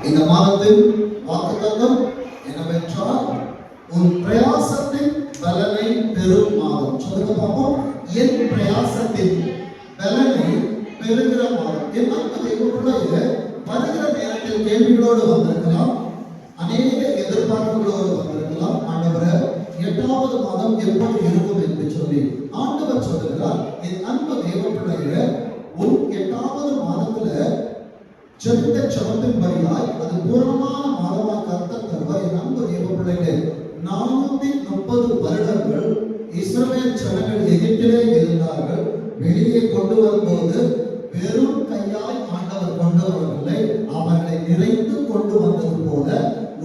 இந்த மாதத்தின் வாக்குத்தத்தம் என்னவென்றால் உன் பிரயாசத்தின் பலனை பெறும் மாதம். சொல்லுங்க பார்ப்போம். என் பிரயாசத்தின் பலனை பெறுகிற மாதம். என் அன்பு தேவனுடைய வருகிற நேரத்தில் கேள்விகளோடு வந்திருக்கலாம், அநேக எதிர்பார்ப்புகளோடு வந்திருக்கலாம். ஆண்டவரை 8வது மாதம் எப்படி இருக்கும் என்று சொல்லி ஆண்டவர் சொல்லுகிறார், என் அன்பு தேவனுடைய உன் 8வது மாதத்துல ஜெபித்த ஜெபத்தின்படியாய் அது பூரணமான மாதமாய் கர்த்தர் தருவார். என் அன்பு தேவனுடைய 430 வருடங்கள் இஸ்ரவேல் ஜனங்கள் எகிப்திலே இருந்தார்கள். வெளியே கொண்டு வரும்போது வெறும் கையாய் ஆண்டவர் கொண்டு வரவில்லை, அவர்களை நிறைந்து கொண்டு வந்தது போல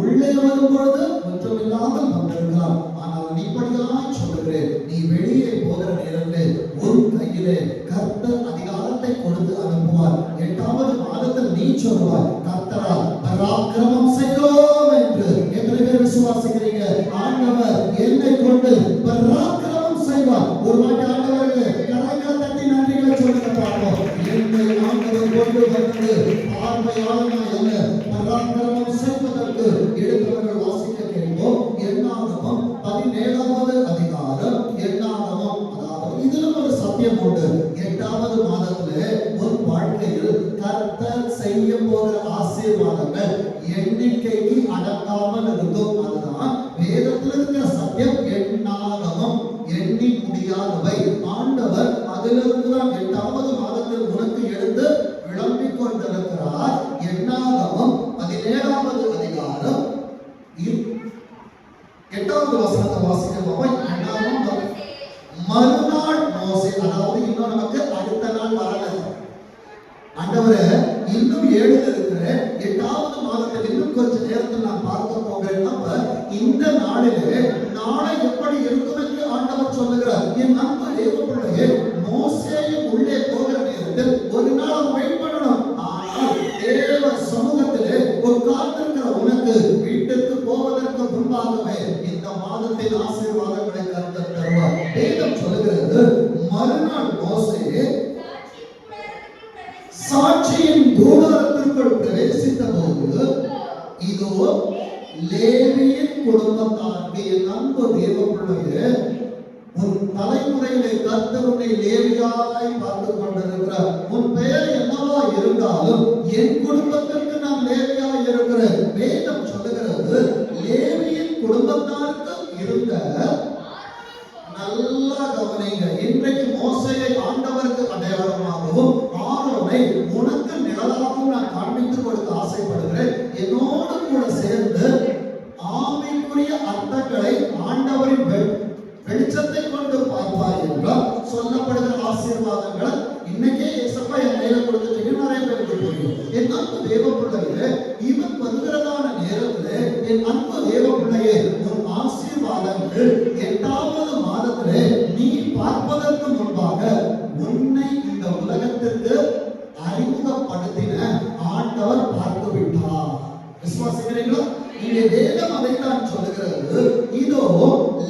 உள்ளே வரும்பொழுது குற்றமில்லாமல் வந்திருக்கலாம். ஆனால் இப்படியாய் சொல்லுகிறேன், நீ வெளியே போகிற நேரத்தில் ஒரு கையிலே கர்த்தர் அதிகாரத்தை கொடுத்து அனுப்புவார். 8வது மாதத்தில் நீ சொல்லுவார், கர்த்தரால் பராக்கிரமம் செய்தோம் என்று. எத்தனை பேர் விசுவாசிக்கிறீங்க? ஆண்டவர் என்னை கொண்டு பராக்கிரமம் செய்வார். ஒரு வாட்டி ஆண்டவருக்கு கரங்களை தட்டி நன்றிகளை சொல்லுங்க பார்ப்போம். என்னை ஆண்டவர் கொண்டு வந்தது பார்வையாளனா அல்ல, பராக்கிரமம் செய்வதற்கு. எடுத்தவர்கள் வாசிக்க கேட்போம். என்னாகமம் 17வது அதிகாரம். என்னாகமம், அதாவது இதிலும் ஒரு சத்தியம் உண்டு. 8வது மாதத்திலே ஒரு வாழ்க்கையில் கர்த்தர் செய்ய போகிற ஆசீர்வாதங்கள் எண்ணிக்கைக்கு அடங்காமல் இருக்கும். அதுதான் வேதத்தில் இருக்கிற சத்தியம். எண்ணாகமம் எண்ணி முடியாதவை. ஆண்டவர் அதிலிருந்து 8வது மாதத்தில் உனக்கு எடுத்து விளம்பிக் கொண்டிருக்கிறார். எண்ணாகமம் 17வது அதிகாரம் 8வது வசனத்தை வாசிக்கிறோம். மறுநாள் மோசே, அதாவது இன்னும் நமக்கு அடுத்த நாள் வரல. ஆண்டவரே இன்னும் 7 இருக்கிற 8வது மாதத்தில் இன்னும் கொஞ்ச நேரத்தில் நான் பார்க்க போகிறேன். இந்த நாளிலே நாளை எப்படி இருக்கும் என்று ஆண்டவர் சொல்லுகிறார். என் அன்பு தேவப்பிள்ளையே, மோசேயும் உள்ளே போகிற நேரத்தில் ஒரு நாள் வெயிட் பண்ணணும். ஆனால் தேவ சமூகத்திலே உட்கார்ந்திருக்கிற உனக்கு வீட்டுக்கு போவதற்கு முன்பாகவே இந்த மாதத்தின் ஆசீர்வாதங்களை கர்த்தர் தருவார். வேதம் சொல்லுகிறது, மறுநாள் மோசே சாட்சியின் கூடாரத்திற்குள் பிரவேசித்த போது இதோ லேவியின் குடும்பத்தாருக்கு, என் அன்பு தேவப்பிள்ளையே, உன் தலைமுறையிலே கர்த்தர் உன்னை லேவியாய் பார்த்து கொண்டிருக்கிறார். உன் பெயர் என்னவா இருந்தாலும் என் குடும்பத்திற்கு நான் லேவியாய் இருக்கிறேன். வேதம் சொல்லுகிறது, லேவியின் குடும்பத்தாருக்கு இருந்த, நல்லா கவனிங்க, இன்றைக்கு மோசேயை ஆண்டவருக்கு அடையாளமாகவும் ஆரோனை உனக்கு நிழலாகவும் நான் காண்பித்துக் கொடுக்க ஆசைப்படுகிறேன். என்னோடு கூட சேர்ந்து ஆவிக்குரிய அர்த்தங்களை ஆண்டவரின் வெளிச்சத்தை கொண்டு பார்ப்பார் என்றால் சொல்லப்படுகிற ஆசீர்வாதங்களை இன்னைக்கே ஏசப்பா என் கையில கொடுத்துட்டீங்க. நிறைய பேருக்கு புரியும். என் அன்பு தேவப்பிள்ளையே, இவன் வருகிறதான நேரத்திலே என் அன்பு தேவப்பிள்ளையே, உன் ஆசீர்வாதங்கள் 8வது மாதத்திலே நீ பார்ப்பதற்கு முன்பாக உன்னை இந்த உலகத்திற்கு அறிமுகப்படுத்தின ஆண்டவர் பார்த்து விட்டார். விசுவாசிக்கிறீங்களா? இங்கே வேதம் அதைத்தான் சொல்லுகிறது. இதோ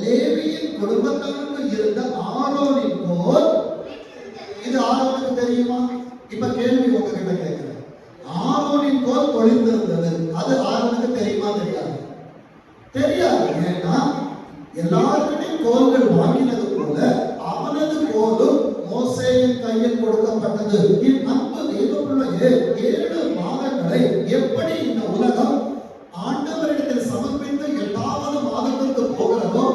லேவியின் குடும்பத்தாருக்கு இருந்த ஆரோனின் கோல். இது ஆரோனுக்கு தெரியுமா? இப்ப கேள்வி உங்ககிட்ட கேட்கிறேன். ஆரோனின் கோல் தொழிந்திருந்தது, அது ஆரோனுக்கு தெரியுமா? தெரியாது. தெரியாது. ஏன்னா எல்லாருக்கிட்டையும் கோல்கள் வாங்கினது போல அவனது கோலும் மோசேயின் கையில் கொடுக்கப்பட்டது. என் அன்பு தேவப்பிள்ளையே, 7 மாதங்களை எப்படி இந்த உலகம் ஆண்டவரிடத்தில் சமர்ப்பித்து 8வது மாதத்திற்கு போகிறதோ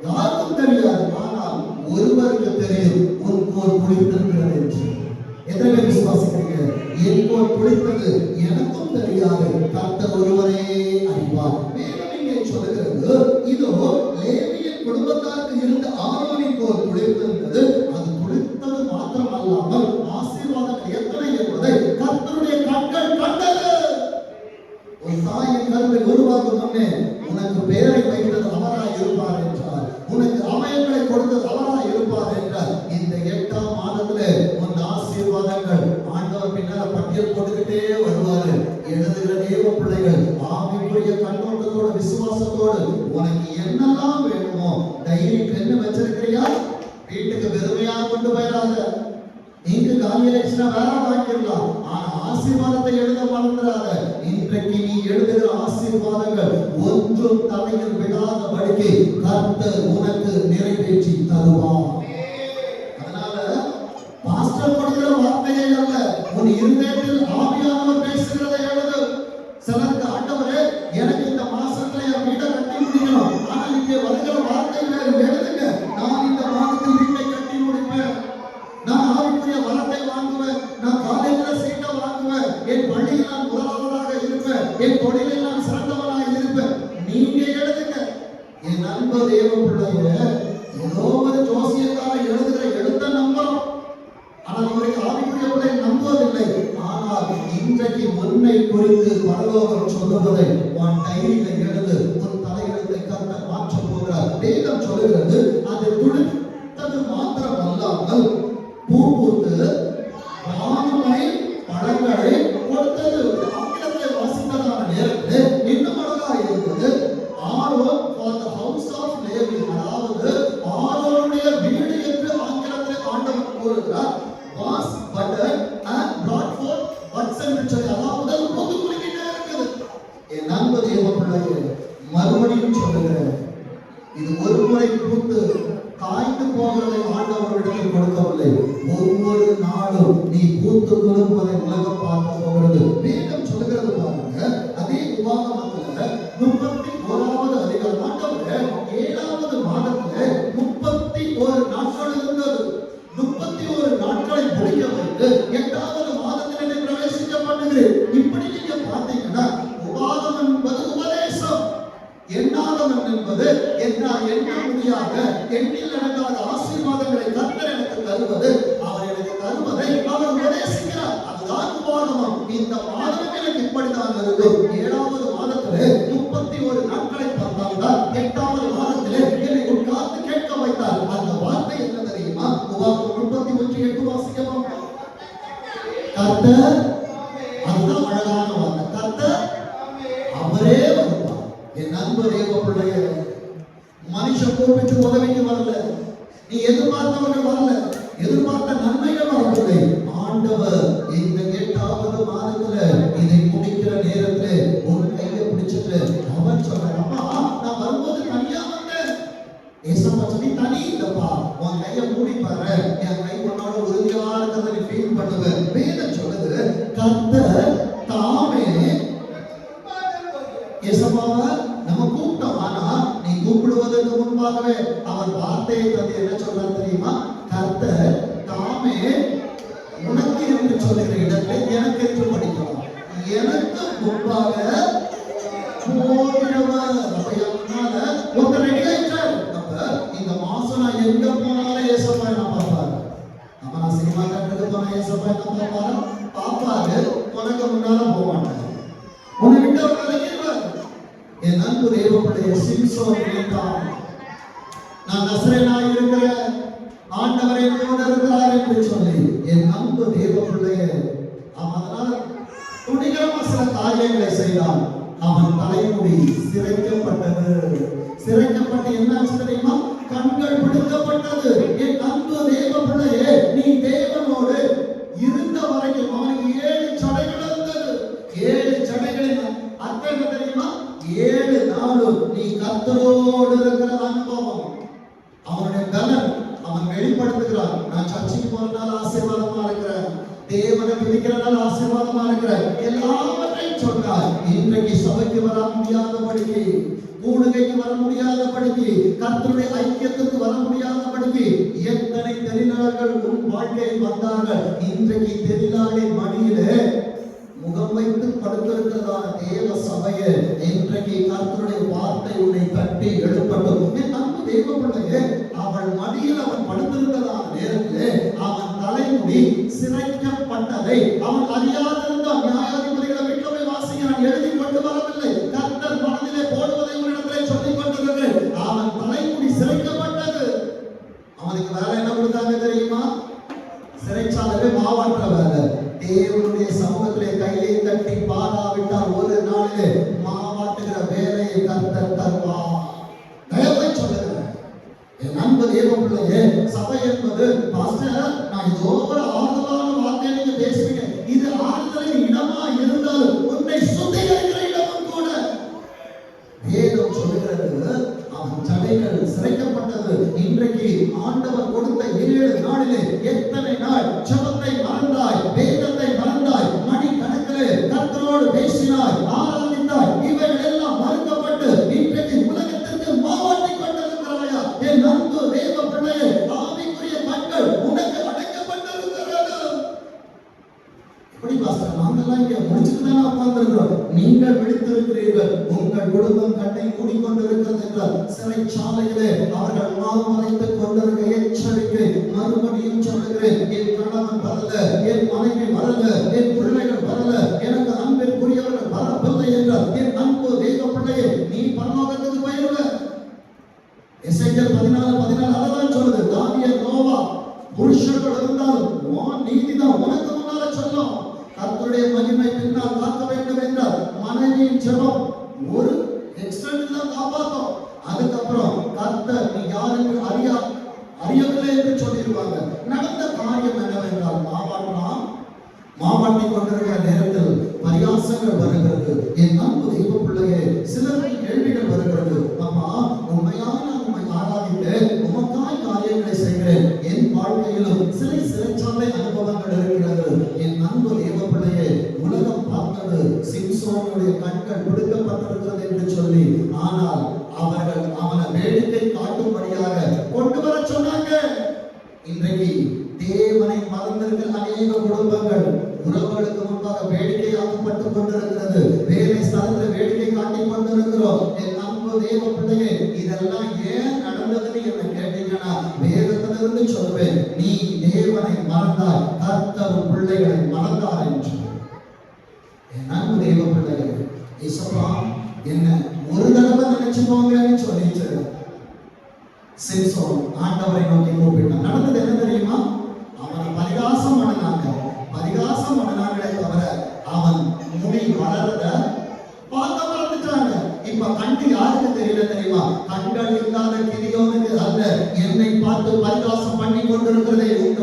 யாருக்கும் தெரியாது. ஆனால் ஒருவருக்கு தெரியும், உன் கோல் புளித்திருக்கிறது என்று. எத்தனை பேர் விசுவாசிக்கிறீங்க? என் கோல் புளித்தது எனக்கும் தெரியாது, கர்த்தர் ஒருவரே அறிவார். மேலும் இங்கே சொல்லுகிறது, இதோ லேவியின் குடும்பத்தாருக்கு இருந்த ஆரோனின் கோல் புளித்திருந்தது. அது புளித்தது மாத்திரம் அல்லாமல் ஆசீர்வாதம் எத்தனை என்பதை கர்த்தருடைய கண்கள் கண்டது. உன் தாயின் கருவில் உருவாக்கும் முன்னே உனக்கு பெயரை வைத்தது அவராய் இருப்பார் என்றார். உனக்கு அவயங்களை கொடுத்தது அவராய் இருப்பார் என்றார். இந்த 8ஆம் மாதத்திலே உன் ஆசீர்வாதங்கள் ஆண்டவர் பின்னால் பட்டியல் போட்டுக்கிட்டே வருவாரு. எழுதுகிற தேவ பிள்ளைகள் ஆவிக்குரிய கண்ணோட்டத்தோடு விசுவாசத்தோடு உனக்கு என்னெல்லாம் வேணுமோ டைரி பெண்ணு வச்சிருக்கிறியா? வீட்டுக்கு வெறுமையா கொண்டு போயிடாத. நீங்க காலியில வேற வாங்கிடலாம், ஆனா ஆசீர்வாதத்தை எழுத மறந்துடாத. இந்த இன்றைக்கு நீ எழுதுகிற ஆசீர்வாதங்கள் ஒன்றும் தலையில் விடாதபடிக்கு கர்த்தர் உனக்கு நிறைவேற்றி தருவார். அதனால பாஸ்டர் கொடுக்கிற வார்த்தையை அல்ல, உன் இருதயத்தில் ஆவியானவர் பேசுகிறதை எழுது. சிலருக்கு ஆண்டவரே எனக்கு இந்த மாசத்துல என் வீட்டை கட்டி முடிக்கணும், ஆனா இங்கே வருகிற வார்த்தை வேறு, எழுதுங்க. நான் இந்த மாதத்தில் வீட்டை கட்டி முடிப்பேன், நான் ஆவிக்குரிய வரத்தை வாங்குவேன், நான் காலேஜில் சீட்டை வாங்குவேன், என் பள்ளியில் நான் முதலாவதாக இருப்பேன், என் தொழிலில் நான் சிறந்தவனாக இருப்பேன். நீங்க எழுதுங்க. என் அன்பு தேவ பிள்ளைய ஏதோ ஒரு ஜோசியக்கார எழுதுகிற எழுத்த நம்புறோம், ஆனால் அவருக்கு ஆவிக்குரிய பிள்ளை நம்புவதில்லை. ஆனால் இன்றைக்கு உன்னை குறித்து பரலோகம் சொல்லுவதை உன் டைரியில் எழுது. உன் தலையெழுத்தை கர்த்தர் மாற்ற போகிறார். வேதம் சொல்லுகிறது, அது துளிர்த்தது மாத்திரம் அல்லாமல் பூ பூத்து வானமை பழங்களை கொடுத்தது. ஆங்கிலத்தை வாசித்ததான நேரத்தில் இன்னும் அழகாக இருந்தது. Aaron for the house of Levi, அதாவது ஆரோனுடைய வீடு என்று ஆங்கிலத்தில் ஆண்டவர் கூறுகிறார். was buttered and brought forth buds என்று சொல்லி, அதாவது பொது குலுக்கிட்டே இருக்குது. என் நண்பர் தேவ பிள்ளையே, மறுபடியும் சொல்லுகிறேன், இது ஒரு முறை பூத்து காய்ந்து போகிறதை ஆண்டவரிடத்தில் கொடுக்கவில்லை. ஒவ்வொரு நாளும் நீ பூத்து குலுங்குவதை உலகம் பார்க்க போகிறது. வேதம் சொல்லுகிறது பாருங்க, அதே உபாகமத்துல 31வது அதிகாரம், ஆண்டவர் 7வது மாதத்துல 31 நாட்கள் இருந்தது. 31 நாட்களை முடிக்க வைத்து 8வது மாதத்திலே பிரவேசிக்க பண்ணுகிறேன். இப்படி நீங்க பார்த்தீங்கன்னா உபாகமம் என்பது உபதேசம், எண்ணாதவன் என்பது எண்ண முடியாத எண்ணில் நடக்காத ஆசீர்வாதங்களை கர்த்தர் எனக்கு தருவது, அவர் எனக்கு தருவதை அவர் உபதேசிக்கிறார். அதுதான் உபாகமம். இந்த மாதம் எனக்கு இப்படித்தான் இருக்கும். 7வது மாதத்திலே 31 நாட்களை பார்த்தால் 8வது மாதத்திலே என்னை உட்கார்ந்து கேட்க வைத்தார். அந்த வார்த்தை என்ன தெரியுமா? உபாகமம் 31:8 வாசிக்கலாம். கர்த்தர், அதுதான் அழகான வார்த்தை. கர்த்தர் அவரே வருவார். என் அன்பு தேவ பிள்ளையே, மனுஷன் கூப்பிட்டு உதவிக்கு வரல, நீ எதிர்பார்த்தவர்கள் வரல, எதிர்பார்த்த நன்மைகள் வரவில்லை. ஆண்டவர் இந்த 8வது மாதத்துல இதை முடிக்கிற நேரத்துல ஒரு கையை பிடிச்சிட்டு அவன் சொல்றான், அம்மா நான் வரும்போது தனியா வந்தேன். ஏசப்பா சொல்லி, தனி இல்லப்பா, உன் கையை மூடி பாரு, என் கை உன்னோட உறுதியா இருக்கிறத நீ ஃபீல் பண்ணுவேன். வேதம் சொல்லுது, கர்த்தர் தாமே ஏசப்பாவை நம்ம கூப்பிட்டோம். ஆனா நீ கூப்பிடுவதற்கு முன்பாகவே அவர் வார்த்தையை தந்து என்ன சொல்றாரு தெரியுமா? கர்த்தர் தாமே உனக்கு என்று சொல்லுகிற இடத்தை எனக்கு என்று படிக்கலாம். எனக்கு முன்பாக போகிறவர். ஒருத்தர் ரெடி ஆயிட்டார். அப்ப இந்த மாசம் நான் எங்க போனாலும் ஏசப்பா என்ன பார்ப்பாரு. நம்ம நான் சினிமா கட்டுறதுக்கு போனா ஏசப்பா என்ன பார்ப்பாரு, பாப்பாரு. உனக்கு முன்னால போக மாட்டாரு, உன்னை விட்டு அவர் விலகிடுவார். என் அன்பு தேவ பிள்ளையை சிம்சோன் நினைத்தான், நான் நசரேயனாய் இருக்கிறேன், ஆண்டவரை என்னோடு இருக்கிறார் என்று சொல்லி. என் அன்பு தேவ பிள்ளையே, அதனால துணிகரமா சில காரியங்களை செய்தான். அவன் தலைமுடி சிரைக்கப்பட்டது. சிரைக்கப்பட்டு என்ன தெரியுமா? கண்கள் பிடுங்கப்பட்டது. என் அன்பு தேவ பிள்ளையே, நீ தேவனோடு இருந்த வரைக்கும் அவனுக்கு 7 சடைகள் இருந்தது. 7 சடைகளின் அர்த்தம் என்ன தெரியுமா? 7 நாளும் நீ கர்த்தரோடு இருக்கிற அனுபவம். அவனுடைய பலன் அவன் வெளிப்படுத்துகிறான். நான் சர்ச்சைக்கு போறதுனால ஆசீர்வாதமா இருக்கிறேன், தேவனை பிடிக்கிறதுனால ஆசீர்வாதமா இருக்கிறேன், எல்லாவற்றையும் சொன்னார். இன்றைக்கு சபைக்கு வர முடியாதபடிக்கு, கூடுகைக்கு வர முடியாதபடிக்கு, கர்த்தருடைய ஐக்கியத்துக்கு வர முடியாதபடிக்கு எத்தனை தெளிநாள்கள் உன் வாழ்க்கையில் வந்தார்கள். இன்றைக்கு தெளிநாளின் மடியிலே முகம் வைத்து படுத்திருக்கிறதான தேவ சபையை இன்றைக்கு கர்த்தருடைய வார்த்தை உன்னை தட்டி எழுப்பட்டும். அன்பு தேவ பிள்ளையே, அவள் மடியில் அவன் படுத்திருக்கிறதான நேரத்திலே அவன் தலைமுடி சிரைக்கப்பட்டதை அவன் அறியாதிருந்தான். நியாயாதிபதிகளை வீட்டில் போய் வாசிங்க, நான் எழுதி கொண்டு வரவில்லை, கர்த்தர் மனதிலே போடுவதை ஒரு இடத்திலே சொல்லிக் கொண்டிருக்கிறேன். அவன் தலைமுடி சிரைக்கப்பட்டது. அவனுக்கு வேலை என்ன கொடுத்தாங்க தெரியுமா? சிறைச்சாலையிலே மாவாற்ற வேலை. தேவனுடைய சமூகத்திலே கையை தட்டி பாடாவிட்டால் ஒரு நாளிலே மாவாட்டுகிற வேலையை கர்த்தர் தருவார். தயவை சொல்லுகிறேன் என் அன்பு தேவ பிள்ளையே, சபை என்பது பாஸ்டர் நான் ஏதோ ஒரு ஆறுதலான வார்த்தையை நீங்க பேசுவீங்க, இது ஆறுதலின் இடமா இருந்தாலும் உன்னை சுத்திகரிக்க பேசினாய், ஆராதித்தாய், இவைகள் எல்லாம் மறுக்கப்பட்டு இன்றைக்கு உலகத்திற்கு மாவாட்டி கொண்டிருக்கிறாயா? என் அன்பு தேவ பிள்ளையே, ஆவிக்குரிய கண்கள் உனக்கு அடைக்கப்பட்டிருக்கிறது. எப்படி பாஸ்டர், நாங்கெல்லாம் இங்க முடிச்சுட்டு தானே உட்கார்ந்திருக்கிறோம். நீங்கள் விழித்திருக்கிறீர்கள். உங்கள் குடும்பம் கண்ணை மூடிக்கொண்டிருக்கிறது என்றால் சிறைச்சாலையிலே அவர்கள் மறைத்துக் கொண்டிருக்க எச்சரிக்கை. மறுபடியும் சொல்லுகிறேன், என் கணவன் வரல, என் மனைவி வரல, என் பிள்ளைகள் வரல, எனக்கு அன்பிற்குரியவர்கள் வரவில்லை என்றால் என் அன்பு தேவ பிள்ளையே, நீ பரலோகத்துக்கு போயிருவ. எசேக்கியேல் 14:14 அதெல்லாம் சொல்லுது. தானியேல், நோவா புருஷர்கள் இருந்தாலும் நீதிதான் உனக்கு முன்னால சொல்லும். கர்த்தருடைய மகிமை பின்னால் காக்க வேண்டும் என்றால் மனைவியின் ஜெபம் ஒரு எக்ஸ்டெண்ட் தான் காப்பாற்றும். அதுக்கப்புறம் கர்த்தர் நீ யாருக்கு அறியவில்லை என்று சொல்லிடுவாங்க. நடந்த காரியம் என்னவென்றால் மாவாட்டி கொண்டிருக்கிற நேரத்தில் பரியாசங்கள் வருகிறது. என் அன்பு தெய்வ பிள்ளையே, சிலருக்கு கேள்விகள் வருகிறது. அம்மா, உண்மையான உண்மை ஆராதித்து உமக்காய் காரியங்களை செய்கிறேன். என் வாழ்க்கையிலும் சிறைச்சாலை அனுபவங்கள் இருக்கிறது. என் அன்பு தெய்வ பிள்ளையே, உலகம் பார்த்தது சிம்சோனுடைய கண்கள் பிடுக்கப்பட்டிருக்கிறது என்று சொல்லி, ஆனால் அவர்கள் அவனை வேடிக்கை காட்டும்படியாக கொண்டு வர சொன்னாங்க. இன்றைக்கு தேவனை மறந்திருக்கிற அநேக குடும்பங்கள் உறவுகளுக்கு முன்பாக வேடிக்கையாக்கப்பட்டுக் கொண்டிருக்கிறது. வேலை ஸ்தலத்தில் வேடிக்கை காட்டிக் கொண்டிருக்கிறோம். என் அன்பு தேவ பிள்ளையே, இதெல்லாம் ஏன் நடந்ததுன்னு என்ன கேட்டீங்கன்னா, வேதத்திலிருந்து சொல்வேன். நீ தேவனை மறந்தால் கர்த்தர் பிள்ளைகளை மறந்தார் என்று. என் அன்பு தேவ பிள்ளையே, இசப்பா என்ன ஒரு தடவை நினைச்சுக்கோங்கன்னு சொல்லிட்டு சிம்சோன் ஆண்டவரை நோக்கி கூப்பிட்டான். நடந்தது என்ன தெரியுமா? அவனை பரிகாசம் பண்ணாங்களே தவிர அவன் முடி வளர்றத பார்க்க மறந்துட்டாங்க. இப்ப கண்டு யாருக்கு தெரியல தெரியுமா? கண்கள் இல்லாத கிதியோனுக்கு அல்ல, என்னை பார்த்து பரிகாசம் பண்ணி கொண்டிருக்கிறதே இந்த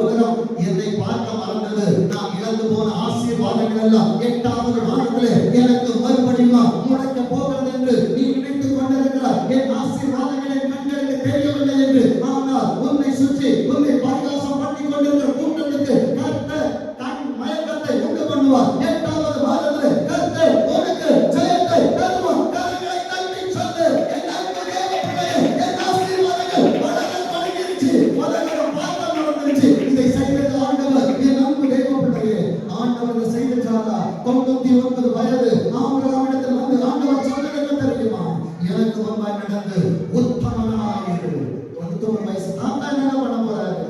உலகம் என்னை பார்க்க மறந்தது. நான் இழந்து போன ஆசீர்வாதங்கள் எல்லாம் 8வது வாரத்திலே எனக்கு மறுபடியும் முளைக்க போகிறது என்று நீ நினைத்துக் கொண்டிருக்கிறார். என் ஆசீர்வாதங்கள் என் கண்களுக்கு தெரியவில்லை என்று. ஆனால் உன்னை சுற்றி உன்னை பரிகாசம் பண்ணி கொண்டிருக்கிற கூட்டத்துக்கு கர்த்தர் தன் மயக்கத்தை உண்டு பண்ணுவார். 8வது வாரத்திலே கர்த்தர் உனக்கு ஜெயத்தை தருவார். கரங்களை தட்டி சொல்லு, என் அன்பு தேவ பிள்ளையே, என் ஆசீர்வாதங்கள் வளரத் தொடங்கிருச்சு, வளர பார்க்க நடந்துருச்சு. இதை செய்தது ஆண்டவர். என் அன்பு தேவ பிள்ளையே, ஆண்டவர் செய்தாரா? 99 வயது ஆபிரகாமிடத்தில் வந்து ஆண்டவர் சொன்னது என்ன தெரியுமா? எனக்கு முன்பாய் நடந்து உத்தமனாயிரு. 99 வயசு தாத்தா என்ன பண்ண போறாரு?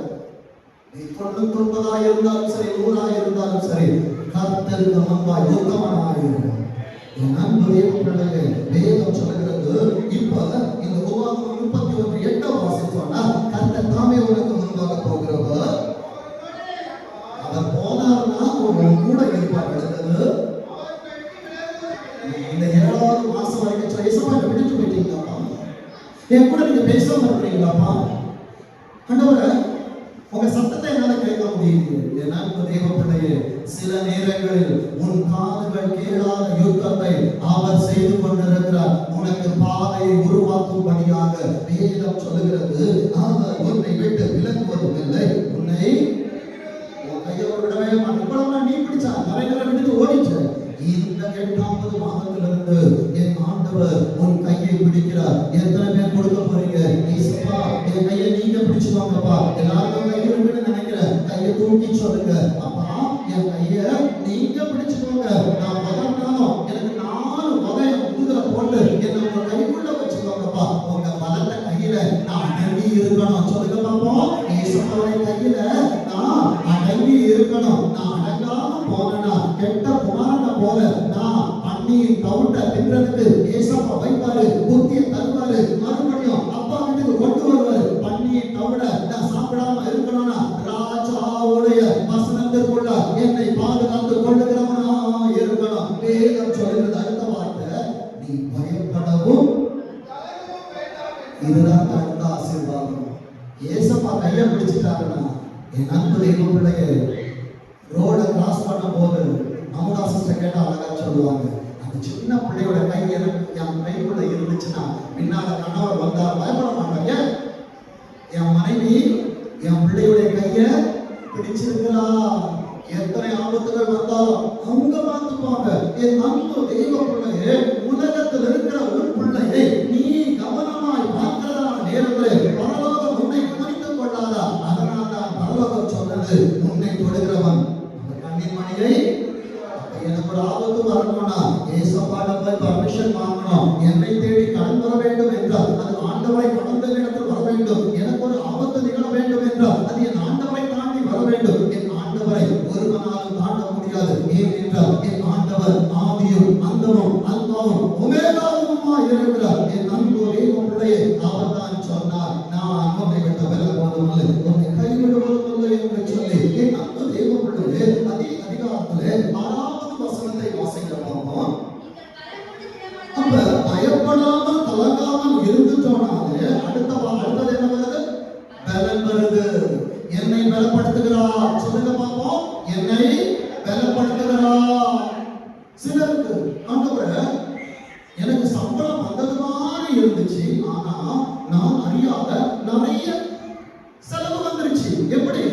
நீ 99 இருந்தாலும் சரி, 100 இருந்தாலும் சரி, கர்த்தருக்கு முன்பாய் உத்தமனாயிரு. என் அன்பு தேவ பிள்ளையே, வேதம் சொல்கிறது. இப்ப இந்த உபாகமம் 31:8 வாசித்தோம்னா, கர்த்தர் தாமே உனக்கு முன்பாக போகிறவர். அவர் போனார்னா உன் கூட இருப்பார். அடுத்தது இந்த 7வது மாசம் வரைக்கும் ஏசப்பா விட்டுட்டு போயிட்டீங்களாப்பா? என் கூட நீங்க பேசாம இருக்கிறீங்களாப்பா? ஆண்டவரே, உங்க சத்தத்தை என்னால கேட்க முடியுது. என் அன்பு தேவ பிள்ளையே, சில நேரங்களில் உன் காதுகள் கேளாத யுத்தத்தை அவர் செய்து கொண்டிருக்கிறார். உனக்கு பாதையை உருவாக்கும்படியாக வேதம் சொல்லுகிறது. அவர் உன்னை விட்டு விலகுவதும் இல்லை, உன்னை கையோடவே மாட்டேன். நீ பிடிச்சா நிறைய விட்டு ஓடிச்சு. இந்த 8வது மாதத்திலிருந்து என் ஆண்டவர் உன் கையை பிடிக்கிறார். எத்தனை பேர் கொடுக்க போறீங்க? இயேசுப்பா, என் கையை நீங்க பிடிச்சுக்கோங்கப்பா. எல்லாரும் கையை நினைக்கிற கையை தூக்கி சொல்லுங்க. அப்பா, என் கையை நீங்க பிடிச்சுக்கோங்க. நான் வளர்ந்தாலும் எனக்கு 4 வகையை முதுகுல போட்டு என்ன உங்க கைக்குள்ள வச்சுக்கோங்கப்பா. உங்க வளர்ந்த கையில நான் அடங்கி இருக்கணும். சொல்லுங்க பாப்போம். இயேசுப்பாவுடைய கையில நான் அடங்கி இருக்கணும். நான் அடங்காம போனா கெட்ட குமாரனை போல நான் அண்ணியின் கவுண்ட தின்றதுக்கு ஏசப்பா வைப்பாரு, புத்திய தருவாரு, மறுபடியும் அப்பா வீட்டுக்கு கொண்டு வருவாரு. பன்னியின் கவுட நான் சாப்பிடாம இருக்கணும்னா ராஜாவுடைய வசனத்திற்குள்ள என்னை பாதுகாத்து கொள்ளுகிறவனா இருக்கணும். வேதம் சொல்லுகிறது அடுத்த வார்த்தை, நீ பயப்படவும். இதுதான் அடுத்த ஆசீர்வாதம். ஏசப்பா கையை பிடிச்சிட்டாருன்னா, என் அன்பு தெய்வ பிள்ளையே, ரோட கிராஸ் பண்ண போது அமுதா சிஸ்டர் கேட்டா அழகா சொல்லுவாங்க, அந்த சின்ன பிள்ளையோட கை எனக்கு என் கைக்குள்ள இருந்துச்சுன்னா பின்னால கணவர் வந்தார் பயப்பட மாட்டாங்க. என் மனைவி என் பிள்ளையுடைய கைய பிடிச்சிருக்கிறா, எத்தனை ஆபத்துகள் வந்தாலும் அவங்க பார்த்துப்பாங்க. என் அன்பு தெய்வ பிள்ளையே, உலகத்தில் இருக்கிற ஒரு பிள்ளையை நீ கவனமாய் பார்க்கிறதான நேரத்தில் பரலோகம் உன்னை கவனித்துக் கொள்ளாதா? அதனால் தான் பரலோகம் சொன்னது, உன்னை தொடுகிறவன் கண்ணின் மணியை. எனக்கு ஒரு ஆபத்து வரணும்னா ஏசப்பாட போய் பர்மிஷன் வாங்கணும். என்னை தேடி கடன் வர வேண்டும் என்றால் அது ஆண்டவரை கடந்த இடத்தில் வர வேண்டும். எனக்கு ஒரு ஆபத்து நிகழ வேண்டும் என்றால் அது என் ஆண்டவரை தாண்டி வர வேண்டும். என் ஆண்டவரை ஒருவனாலும் தாண்ட முடியாது. ஏன் என்றால் என் ஆண்டவர் ஆதியும் அந்தமும் அல்பாவும் ஒமேகாவுமாய் இருக்கிறார். என் அன்பு தெய்வ பிள்ளையே, அவர் தான் சொன்னார், நான் உன்னை விட்டு விலகுவதும் இல்லை, உன்னை கைவிடுவதும் இல்லை என்று சொல்லி. என் அன்பு தெய்வ பிள்ளையே, அதிகாரத்திலே 6வது வசனத்தை வாசிக்க பார்ப்போம். அப்ப பயப்படாமல் கலங்காமல் இருந்துட்டோம்னாலே அடுத்தது என்ன வருது? பலன் வருது. என்னை பலப்படுத்துகிறார். சொல்லுங்க பார்ப்போம். என்னை பலப்படுத்துகிறார். சிலருக்கு ஆண்டவரே எனக்கு சம்பளம் வந்தது மாதிரி இருந்துச்சு, ஆனா நான் அறியாத நிறைய செலவு வந்துருச்சு. எப்படி?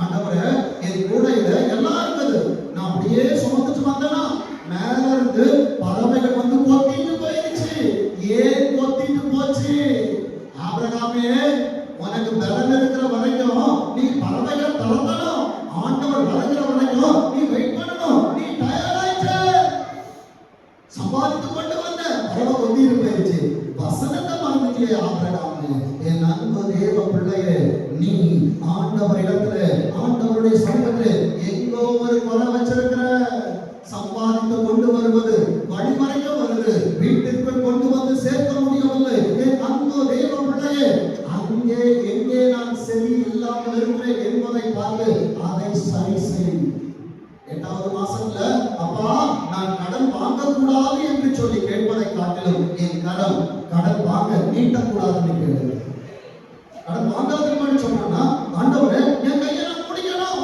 ஆண்டவரே என் கூடையில எல்லாம் இருக்குது, நான் அப்படியே சுமந்துட்டு வந்தேனா மேல இருந்து பறவைகள் வந்து கொத்திட்டு போயிடுச்சு. ஏன் கொத்திட்டு போச்சு? ஆபிரகாமே, உனக்கு பலன் இருக்கிற வரைக்கும் நீ பறவைகள் தளர்த்தணும். ஆண்டவர் வருகிற வரைக்கும் நீ வெயிட் பண்ணணும். நீ டயர்ட் ஆயிட்ட, சம்பாதித்து கொண்டு வந்த பறவை கொத்திட்டு போயிடுச்சு. வசனத்தை மறந்துட்டியே ஆபிரகாமே. என் அன்பு தேவ பிள்ளையே, நீ ஆண்டவர் இடத்துல ஆண்டவருடைய சமூகத்துல எங்கோ ஒரு குறை வச்சிருக்கிற. சம்பாதித்து கொண்டு வருவது வழிமறைக்க வருது, வீட்டிற்குள் கொண்டு வந்து சேர்க்க முடியவில்லை. என் அன்பு தேவ பிள்ளையே, அங்கே எங்கே நான் சரி இல்லாமல் இருக்கிறேன் என்பதை பார்த்து அதை சரி செய். 8வது மாசத்துல அப்பா நான் கடன் வாங்கக்கூடாது என்று சொல்லி கேட்பதை காட்டிலும் என் கடன் வாங்க நீட்டக்கூடாதுன்னு கேட்கிறது. கடன் வாங்காதுன்னு சொன்னா ஆண்டவரே என் கையை நான் முடிக்கணும்.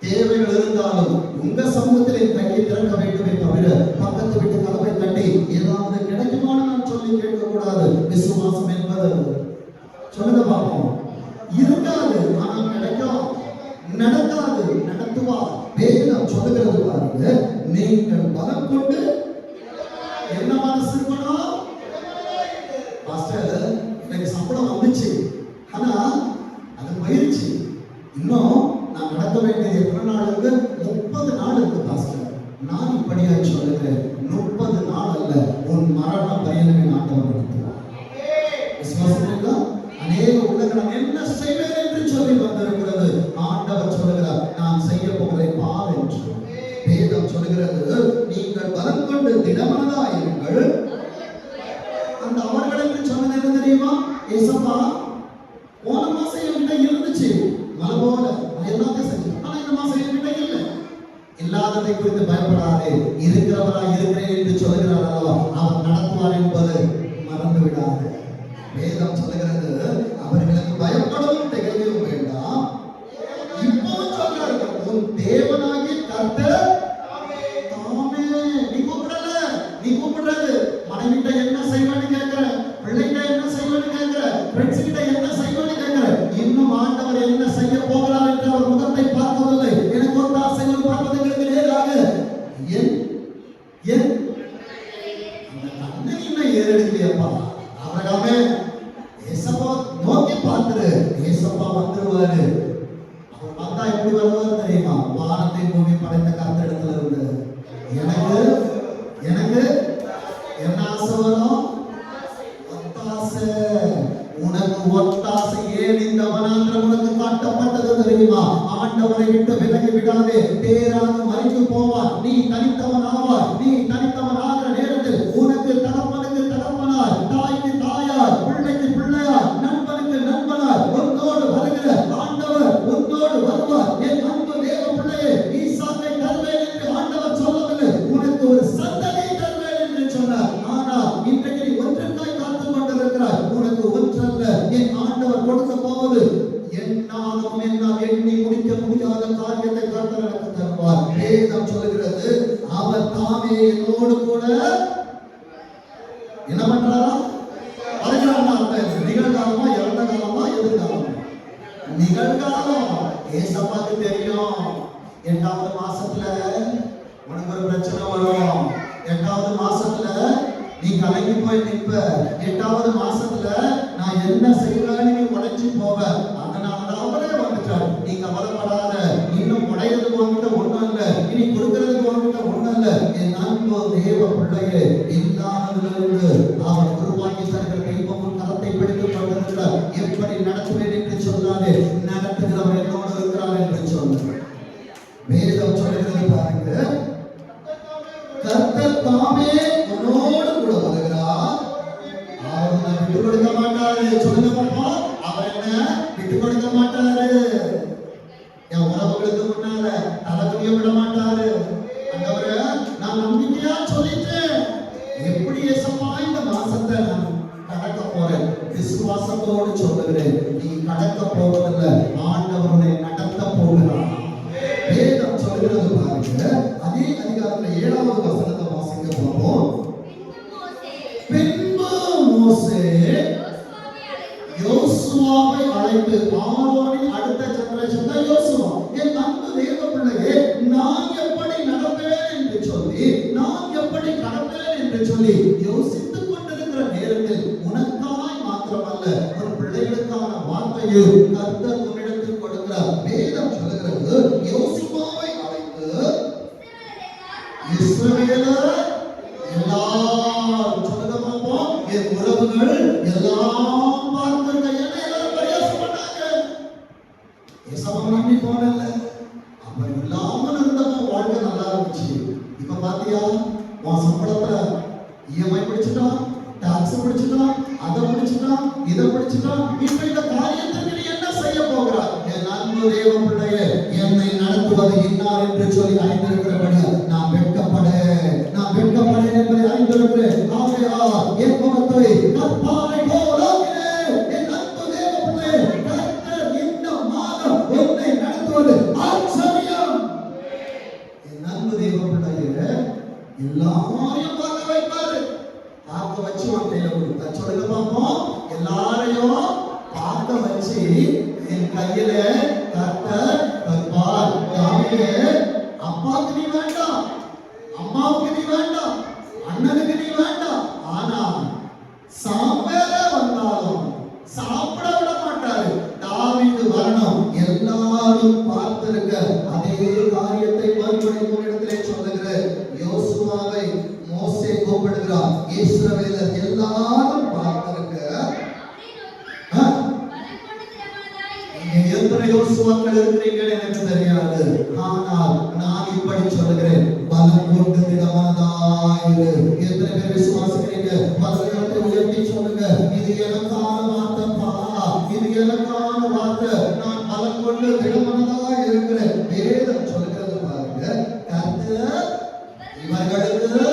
தேவைகள் இருந்தாலும் உங்க சமூகத்திலே கையை திறக்க வேண்டுமே தவிர பக்கத்து வீட்டு கதவை கட்டி ஏதாவது கிடைக்குமான்னு நான் சொல்லி கேட்கக்கூடாது. விசுவாசம் என்பது சொல்லுங்க பார்ப்போம், இருக்காது ஆனா கிடைக்கும், நடக்காது நடத்துவார். வேதம் சொல்லுகிறது பாருங்க, நீங்கள் பலம் கொண்டு என்ன மனசு இருக்கணும்? பாஸ்டர் எனக்கு சம்பளம் வந்துச்சு, ஆனா அது போயிருச்சு, இன்னும் நான் நடக்க வேண்டியது எத்தனை நாள் இருக்கு? 30 நாள் இருக்கு பாஸ்டர். நான் இப்படியா சொல்லுகிறேன், 30 நாள் அல்ல, உன் மரண பயணமே ஆண்டவர் நடத்துவார். விசுவாசம் இல்லையா? அநேக உள்ளங்கள் என்ன செய்வேன் என்று சொல்லி வந்திருக்கிறது. ஆண்டவர் சொல்லுகிறார், நான் செய்ய போகிறேன் பார் என்று. வேதம் சொல்லுகிறது, நீங்கள் பலம் கொண்டு திடமனதாயிருங்கள். அந்த அவர்களுக்கு சொன்னது என்ன தெரியுமா? ஏசப்பா போன மாசம் என்கிட்ட இருந்துச்சு மலை போல, எல்லாத்தையும் செஞ்சேன், ஆனா இந்த மாசம் என்கிட்ட இல்லை. இல்லாததை குறித்து பயப்படாதே, இருக்கிறவரா இருக்கிறேன் என்று சொல்லுகிறார் அல்லவா, அவர் நடத்துவார் என்பது மறந்து விடாது. வேதம் சொல்லுகிறது, அவர்களுக்கு பயப்படவும் திகைக்கவும் வேண்டாம். இப்பவும் சொல்றாரு, உன் தேவனாகிய கர்த்தர் தாமே. நீ கூப்பிடல, நீ கூப்பிடுறது மனைவிட்ட என்ன செய்வேன்னு கேட்கிற, பிள்ளைகிட்ட என்ன செய்வேன்னு கேட்கிற, ஃப்ரெண்ட்ஸ் கிட்ட என்ன செய்வேன்னு கேட்கிற. இன்னும் ஆண்டவர் என்ன செய்ய போகிறார் என்று அவர் முகத்தை பார்க்கவில்லை. எனக்கு ஒரு ஆசைகள் பார்ப்பதற்கு நேராக அந்த கண்ணை இன்னும் ஏறெடுக்கலையப்பா. ஆபிரகாமே ஏசப்பா நோக்கி பார்த்துரு, ஏசப்பா வந்துருவாரு. அவர் வந்தா எப்படி வருவார் தெரியுமா? வானத்தை பூமி படைத்த கர்த்தரிடத்துல இருந்து எனக்கு என்ன ஆசை வரும்? ஒத்தாசை. உனக்கு ஒத்தாசை ஏன் இந்த வனாந்திரம் உனக்கு காட்டப்பட்டது தெரியுமா? ஆண்டவரை விட்டு விலகி விடாதே, பேராக மறைத்து போவார். நீ தனித்தவன் ஆவார். நீ தனித்தவன் ஆகிற நேரத்தில் உனக்கு தகப்பனுக்கு தகப்பனார், தாய்க்கு தாயார், பிள்ளைக்கு பிள்ளையார், நண்பனுக்கு நண்பனார் உன்னோடு வருகிற ஆண்டவர் உன்னோடு வருவார். என் அன்பு தேவ பிள்ளையே, ஈசாக்கை தருவேன் என்று ஆண்டவர் சொல்லவில்லை, உனக்கு ஒரு சந்ததியை தருவேன் என்று சொன்னார். ஆனால் இன்றைக்கு நீ ஒன்றுக்காய் காத்துக் கொண்டிருக்கிறாய். உனக்கு ஒன்றல்ல என் ஆண்டவர் கொடுக்க போவது என்னாலும் என்னால் எண்ணி முடிக்க முடியாத காரியத்தை கர்த்தர் எனக்கு தருவார். வேதம் சொல்லுகிறது, அவர் தாமே என்னோடு கூட என்ன பண்றாரா? வருகிறாரா? நிகழ்காலமா இறந்த காலமா எதிர்காலமா? நிகழ்காலம். ஏசப்பாக்கு தெரியும் 8வது மாசத்துல உனக்கு ஒரு பிரச்சனை வரும். 7வது மாசத்துல நீ கலங்கி போய் நிற்ப. 8வது மாசத்துல நான் என்ன செய்வேன்னு நீ உடைச்சு போவ. அதனால அவரே வந்துட்டார். நீ கவலைப்படாத, இன்னும் உடையதுக்கு உன்கிட்ட ஒண்ணும் இல்ல, இனி கொடுக்கறதுக்கு உன்கிட்ட ஒண்ணும் இல்ல. என் அன்பு தேவ பிள்ளையே, இல்லாததிலிருந்து அவர் உருவாக்கி தருகிற தெய்வமும் கரத்தை பிடித்துக் கொண்டிருக்கிறார். எப்படி நடத்துவேன் என்று சொல்லாதே, நடத்துகிறவர் என்னோடு இருக்கிறார் என்று சொன்னார். வேதம் சொல்கிறது பாருங்க, கர்த்தர் தாமே உன்னோடு கூட வருகிறார். அவர் உன்னை விட்டு கொடுக்க மாட்டாரு. சொல்லுங்க பாப்பா, அவர் என்ன விட்டு கொடுக்க மாட்டாரு. என் உறவுகளுக்கு முன்னால தலைவலிய விட மாட்டாரு. ஆண்டவரே, நான் நம்பிக்கையா சொல்லிட்டேன். எப்படி ஏசப்பா இந்த மாசத்தை நான் கடக்க போறேன், விசுவாசத்தோடு சொல்லுகிறேன். நீ கடக்க போவதில்லை, ஆண்டவர் உன்னை நடத்த போகிறார். வேதம் சொல்கிறது பாருங்க, அதே அதிகாரத்துல 7வது வசனத்தை வாசிக்க போறோம். பின்பு மோசே யோசுவாவை அழைத்து, ஆரோனின் அடுத்த ஜெனரேஷன் தான் யோசுவா. என் அன்பு தேவ பிள்ளையே, நான் எப்படி நடப்பேன் என்று சொல்லி, நான் எப்படி கடப்பேன் என்று சொல்லி யோசித்துக் கொண்டிருக்கிற நேரத்தில் உனக்காய் மாத்திரமல்ல, உன் பிள்ளைகளுக்கான வார்த்தையை கர்த்தர் உன்னிடத்தில் கொடுக்கிறார். வேதம் சொல்கிறது, யோசுவாவை அழைத்து இஸ்ரவேலர் எல்லாரும், சொல்லுங்க பாப்போம், என் உறவுகள் எல்லாம் பார்த்திருக்க. என்ன எல்லாரும் பரியாசம் பண்ணாங்க. ஏசப்பா நம்பி போனல, அவர் இல்லாமல் இருந்தப்ப வாழ்க்கை நல்லா இருந்துச்சு. இப்ப பாத்தியா, உன் சம்பளத்துல இஎம்ஐ பிடிச்சிட்டான், டாக்ஸ் பிடிச்சிட்டான், அதை பிடிச்சிட்டான், இதை பிடிச்சிட்டான். இப்ப இந்த காரியத்துக்கு நீ என்ன செய்ய போகிறாய்? என் அன்பு தேவ பிள்ளையே, என்னை நடத்துவது இன்னார் என்று சொல்லி அறிந்திருக்கிறபடி நான் வெட்கப்படேன், நான் வெட்கப்படேன் என்பதை அறிந்திருக்கிறேன். ஆகையால் என் முகத்தை கற்பாறை போலாக்கினேன். என் அன்பு தேவ பிள்ளையே, கர்த்தர் இந்த மாதம் உன்னை நடத்துவது ஆச்சரியம். என் அன்பு தேவ பிள்ளையே, எல்லாரையும் பார்க்க வைப்பாரு. பார்க்க வச்சு உன் கையில கொடுத்தா. சொல்லுங்க பாப்போம், எல்லாரையும் பார்க்க வச்சு என் கையில கர்த்தர் வைப்பார். தாவிதே, அப்பாவுக்கு நீ வேண்டாம், அம்மாவுக்கு நீ வேண்டாம், அண்ணனுக்கு நீ வேண்டாம். ஆனா சாம்பேலே வந்தாலும் சாப்பிட விட மாட்டாரு. தாவீது வரணும், எல்லாரும் பார்த்திருக்க. அதே காரியத்தை மறுபடியும் இடத்திலே சொல்லுகிறேன். யோசுவாவை மோசே கூப்பிடுகிறார். இஸ்ரவேலர் எல்லாரும் பார்த்திருக்க. எத்தனை யோசுவாக்கள் இருக்கிறீர்கள் எனக்கு தெரியாது. ஆனால் நான் இப்படி சொல்லுகிறேன், பலம் கொண்டு திடமனதாயிரு. எத்தனை பேர் விசுவாசிக்கிறீங்க? பலத்தை உயர்த்தி சொல்லுங்க, இது எனக்கான வார்த்தைப்பா, இது எனக்கான வார்த்தை. நான் பலம் கொண்டு திடமனதாய் இருக்கிறேன். வேதம் சொல்லுகிறது பாருங்க, கர்த்தர் இவர்களுக்கு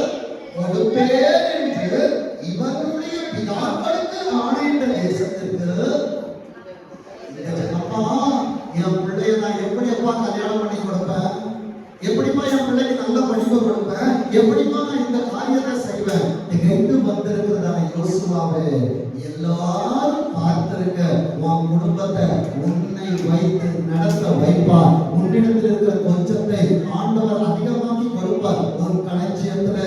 கொடுப்பேன் என்று இவர்களுடைய பிதாக்களுக்கு ஆணையிட்ட தேசத்திற்கு. அப்பா, என் பிள்ளைய நான் எப்படி அப்பா கல்யாணம் பண்ணி கொடுப்பேன்? எப்படிப்பா என் பிள்ளைக்கு நல்ல படிப்பு கொடுப்பேன்? எப்படிப்பா நான் இந்த காரியத்தை செய்வேன்? திகைத்து வந்திருக்கிறதான யோசுவாவே, எல்லாரும் பார்த்திருக்க. உன் குடும்பத்தை உன்னை வைத்து நடத்த வைப்பார். உன்னிடத்தில் இருக்கிற கொஞ்சத்தை ஆண்டவர் அதிகமாக்கி கொடுப்பார். உன் களஞ்சியத்துல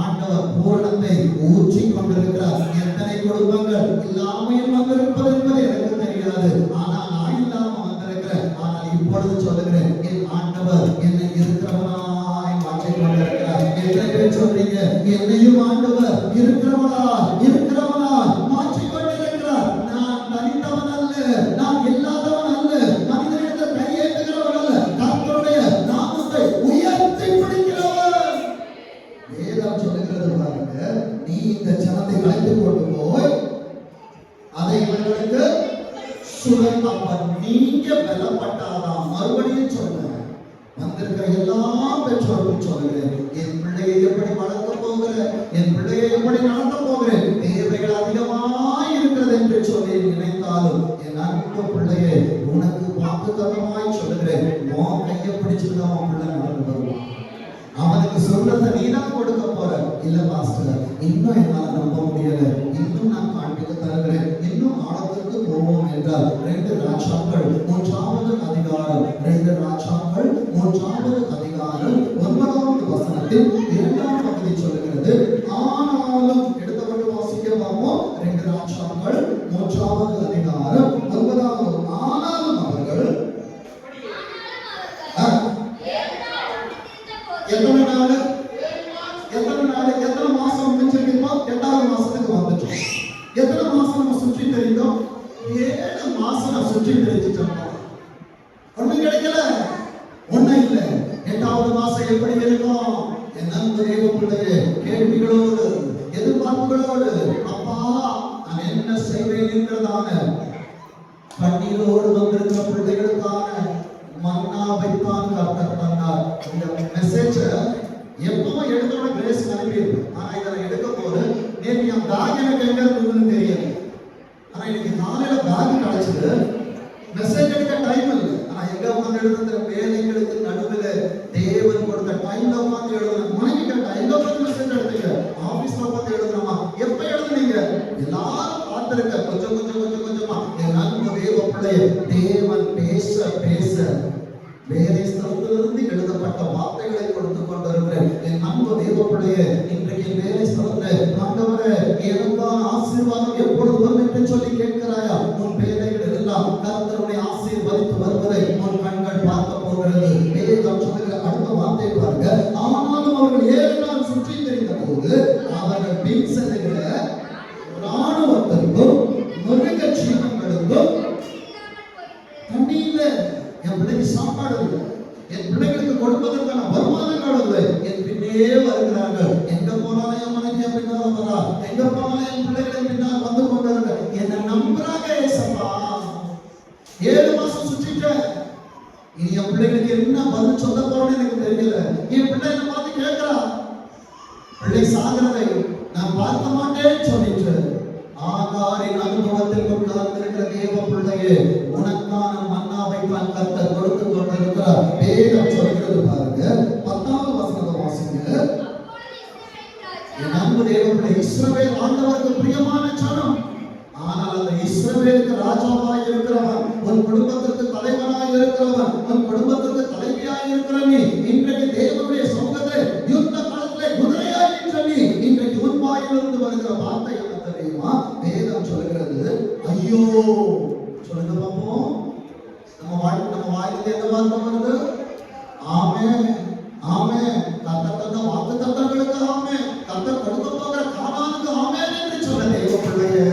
ஆண்டவர் பூரணத்தை ஊற்றி கொண்டிருக்கிறார். எத்தனை குடும்பங்கள் இல்லாமையில் வந்திருப்பது என்பது எனக்கு தெரியாது. ஆனால் நான் இல்லாம வந்திருக்கிறேன். ஆனால் இப்பொழுது சொல்லுகிறேன், என் ஆண்டவர் என்னை இருக்கிறவனாய் மாற்றிக் கொண்டிருக்கிறார். எத்தனை பேர் சொல்றீங்க, என்னையும் ஆண்டவர் இருக்கிறவனாய் மாற்றிக் கொண்டிருக்கிறார். நான் தனித்தவன் அல்ல, நான் இல்லாதவன் அல்ல, மனிதனிடத்தை கையேற்றுகிறவன் அல்ல, கர்த்தருடைய நாமத்தை உயர்த்தி பிடிக்கிறவன். வேதம் சொல்லுகிறது பாருங்க, நீ இந்த ஜனத்தை அழைத்துக் கொண்டு போய் அதை இவர்களுக்கு சுரந்தப்பன். நீங்க பலப்பட்டாதான். மறுபடியும் சொல்றேன், வந்திருக்கிற எல்லா பெற்றோருக்கும் சொல்லுகிறேன், என் பிள்ளையை எப்படி வளர்க்க போகிறேன், என் பிள்ளையை எப்படி நடத்த போகிறேன், தேவைகள் அதிகமாய் இருக்கிறது என்று சொல்லி நினைத்தாலும் என் அன்பு பிள்ளையை உனக்கு வாக்குத்தத்தமாய் சொல்லுகிறேன், உன் கையை பிடிச்சிருந்தா உன் பிள்ளை நடந்து வருவான். அவனுக்கு சொல்றதை நீதான் கொடுக்க போற. இல்ல பாஸ்டர், இன்னும் என்னால் நம்ப முடியல, இன்னும் நான் காண்பிக்க தருகிறேன், இன்னும் ஆழத்திற்கு போவோம் என்றால் 2 ராஜாக்கள் 3வது அதிகாரம், 2 ராஜாக்கள் 3வது அதிகாரம் 9வது வசனத்தில் 2ஆம் பகுதி சொல்லுகிறது, சாட்சியாளர்கள் 3வது அதிகாரம் 9வது. ஆனாலும் அவர்கள் எத்தனை மாசம் முடிஞ்சிருக்கோம்? 8வது மாசத்துக்கு வந்துட்டோம். எத்தனை மாசம் நம்ம சுற்றி தெரிந்தோம்? 7 மாசம் நான் சுற்றி தெரிஞ்சிட்டோம். ஒண்ணும் கிடைக்கல, ஒண்ணும் இல்ல. 8வது மாசம் எப்படி இருக்கும்? என் அன்பு தேவ பிள்ளையே, கேள்விகளோடு எதிர்பார்ப்புகளோடு, அப்பா நான் என்ன செய்வேன் என்கிறதான கண்ணீரோடு வந்திருக்கிற பிள்ளைகளுக்கான மன்னாவைத்தான் கர்த்தர் தந்தார். இந்த மெசேஜ எப்பவும் எடுத்தோட கிரேஸ் அனுப்பியிருப்பேன். ஆனா இதை நான் எடுக்கும் போது நேற்று என் பேக் எனக்கு எங்க இருக்குதுன்னு தெரியல. ஆனா இன்னைக்கு காலையில பேக் கிடைச்சது. மெசேஜ் எடுக்க டைம் இல்லை. ஆனா எங்க உட்காந்து எழுதுற வேலைகளுக்கு நடுவில் தேவன் கொடுத்த டைம்ல உட்காந்து எழுதுன மனைவி கேட்டா எங்க உட்காந்து மெசேஜ் எடுத்தீங்க? ஆபீஸ்ல உட்காந்து எழுதுனமா? எப்ப எழுதுனீங்க? எல்லாரும் பார்த்திருக்க கொஞ்சம் கொஞ்சம் கொஞ்சம் கொஞ்சமா என் அன்பு தேவ பிள்ளையே, தேவன் பேச பேச வேலை ஸ்தலத்திலிருந்து எழுதப்பட்ட வார்த்தைகளை கொடுத்து கொண்டிருக்கிறேன். என் அன்பு தேவ பிள்ளையே, இன்றைக்கு வேலை ஸ்தலத்தில் ஆண்டவரே எனக்கான ஆசீர்வாதம் எப்பொழுது வரும் என்று சொல்லி கேட்கிறாயா? உன் வேலைகள் எல்லாம் கர்த்தருடைய ஆசீர்வதித்து வருவதை உன் கண்கள் பார்க்க போகிறது. வேதம் சொல்லுகிற அடுத்த வார்த்தை பாருங்க. ஆனாலும் அவர்கள் 7 நாள் சுற்றி தெரிந்த போது அவர்கள் பின் செல்லுகிற ராணுவத்திற்கும் மிருக ஜீவன்களுக்கும் தண்ணி இல்லை. என் பிள்ளைக்கு சாப்பாடு இல்லை, என் பிள்ளைகளுக்கு கொடுப்பதற்கான வருமானங்கள் இல்லை. என் பின்னே வருகிறார்கள். எங்க போனாலும் என் மனைவி பின்னால வரா, எங்க போனாலும் என் பிள்ளைகள் பின்னால் வந்து கொண்டிருக்க என்ன நம்புறாங்க. ஏசப்பா 7 மாசம் சுற்றிட்டேன், இனி என் பிள்ளைகளுக்கு என்ன பதில் சொல்ல போறோம்னு எனக்கு தெரியல. என் பிள்ளை என்ன பார்த்து கேட்கிறா, பிள்ளை சாகிறதை நான் பார்க்க மாட்டேன்னு சொல்லிட்டு ஆகாரின் அனுபவத்தில் உட்கார்ந்திருக்கிற தேவ பிள்ளையே, உனக்கான மன்னாவை தான் கர்த்தர் கொடுத்து கொண்டிருக்கிறார். வேதம் சொல்கிறது பாருங்க. 10வது வசனத்தை வாசிங்க. என் அன்பு தேவ பிள்ளை, இஸ்ரவேல் ஆண்டவருக்கு பிரியமான ஜனம். ஆனால் அந்த இஸ்ரவேலுக்கு ராஜாவாய் இருக்கிறவன், உன் குடும்பத்திற்கு தலைவனாய் இருக்கிறவன், உன் குடும்பத்திற்கு தலைவியாய் இருக்கிற நீ, இன்றைக்கு தேவனுடைய சமூகத்தில் யுத்த காலத்திலே குதிரையாய் நின்ற நீ, இன்றைக்கு உன் வாயிலிருந்து வருகிற வார்த்தை என்ன தெரியுமா? வேதம் சொல்கிறது, ஐயோ. சொல்லுங்க பாப்போம். நம்ம வாயிலிருந்து எந்த வார்த்தை வருது? ஆமென், ஆமென். கர்த்தர் தந்த வாக்கு தத்தங்களுக்கு ஆமென். கர்த்தர் கொடுக்க போகிற கானானுக்கு ஆமென் என்று சொல்ல தேவ பிள்ளையே,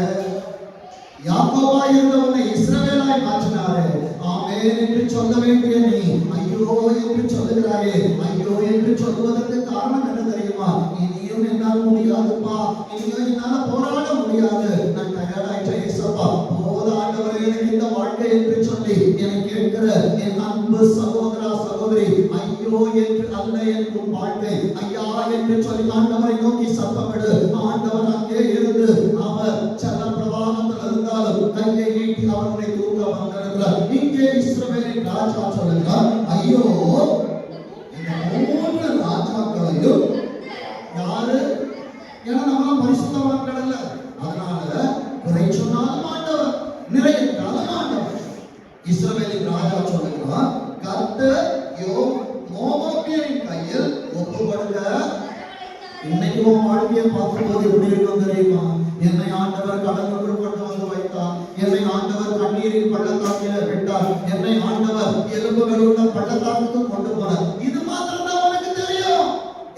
யாக்கோபாய் இருந்தவனை இஸ்ரவேலாய் மாற்றினாரே, ஆமென் என்று சொல்ல வேண்டிய நீ ஐயோ என்று சொல்லுகிறாயே. ஐயோ என்று சொல்வதற்கு காரணம் என்ன தெரியுமா? இனியும் என்னால் முடியாதுப்பா, இனியும் என்னால போராட முடியாது, நான் டயர்டாயிட்டேன் ஏசப்பா, போதாண்டவரே எனக்கு இந்த வாழ்க்கை என்று சொல்லி என்னை கேட்கிற என் அன்பு சகோதரா சகோதரி, ஐயோ என்று அல்ல என் வாழ்க்கை, ஐயா என்று சொல்லி ஆண்டவரை நோக்கி சத்தமிடு. ஆண்டவர் அங்கே இருந்து அவர் சல பிரவாகத்தில் இருந்தாலும் கையை நீட்டி அவர்களை தூக்க வந்திருக்கிறார். இங்கே இஸ்ரவேலின் ராஜா சொல்லுகிறார், ஐயோ இந்த 3 ராஜாக்களையும் யாரு? ஏன்னா நம்ம பரிசுத்தவான்கள் அல்ல, அதனால குறை சொன்னாலும் ஆண்டவர், நிறைந்தாலும் ஆண்டவர். இஸ்ரவேலின் ராஜா சொல்லுகிறார், கர்த்தர் மோவாபியரின் கையில் ஒப்பு கொடுக்க. இன்னைக்கு உன் வாழ்க்கையை பார்க்கும்போது எப்படி இருக்கும் தெரியுமா? என்னை ஆண்டவர் கடலுக்குள் கொண்டு வந்து வைத்தார், என்னை ஆண்டவர் கண்ணீரின் பள்ளத்தாக்கில விட்டார், என்னை ஆண்டவர் எலும்புகள் உள்ள பள்ளத்தாக்குக்கு கொண்டு போனார். இது மாத்திரம் தான் உனக்கு தெரியும்.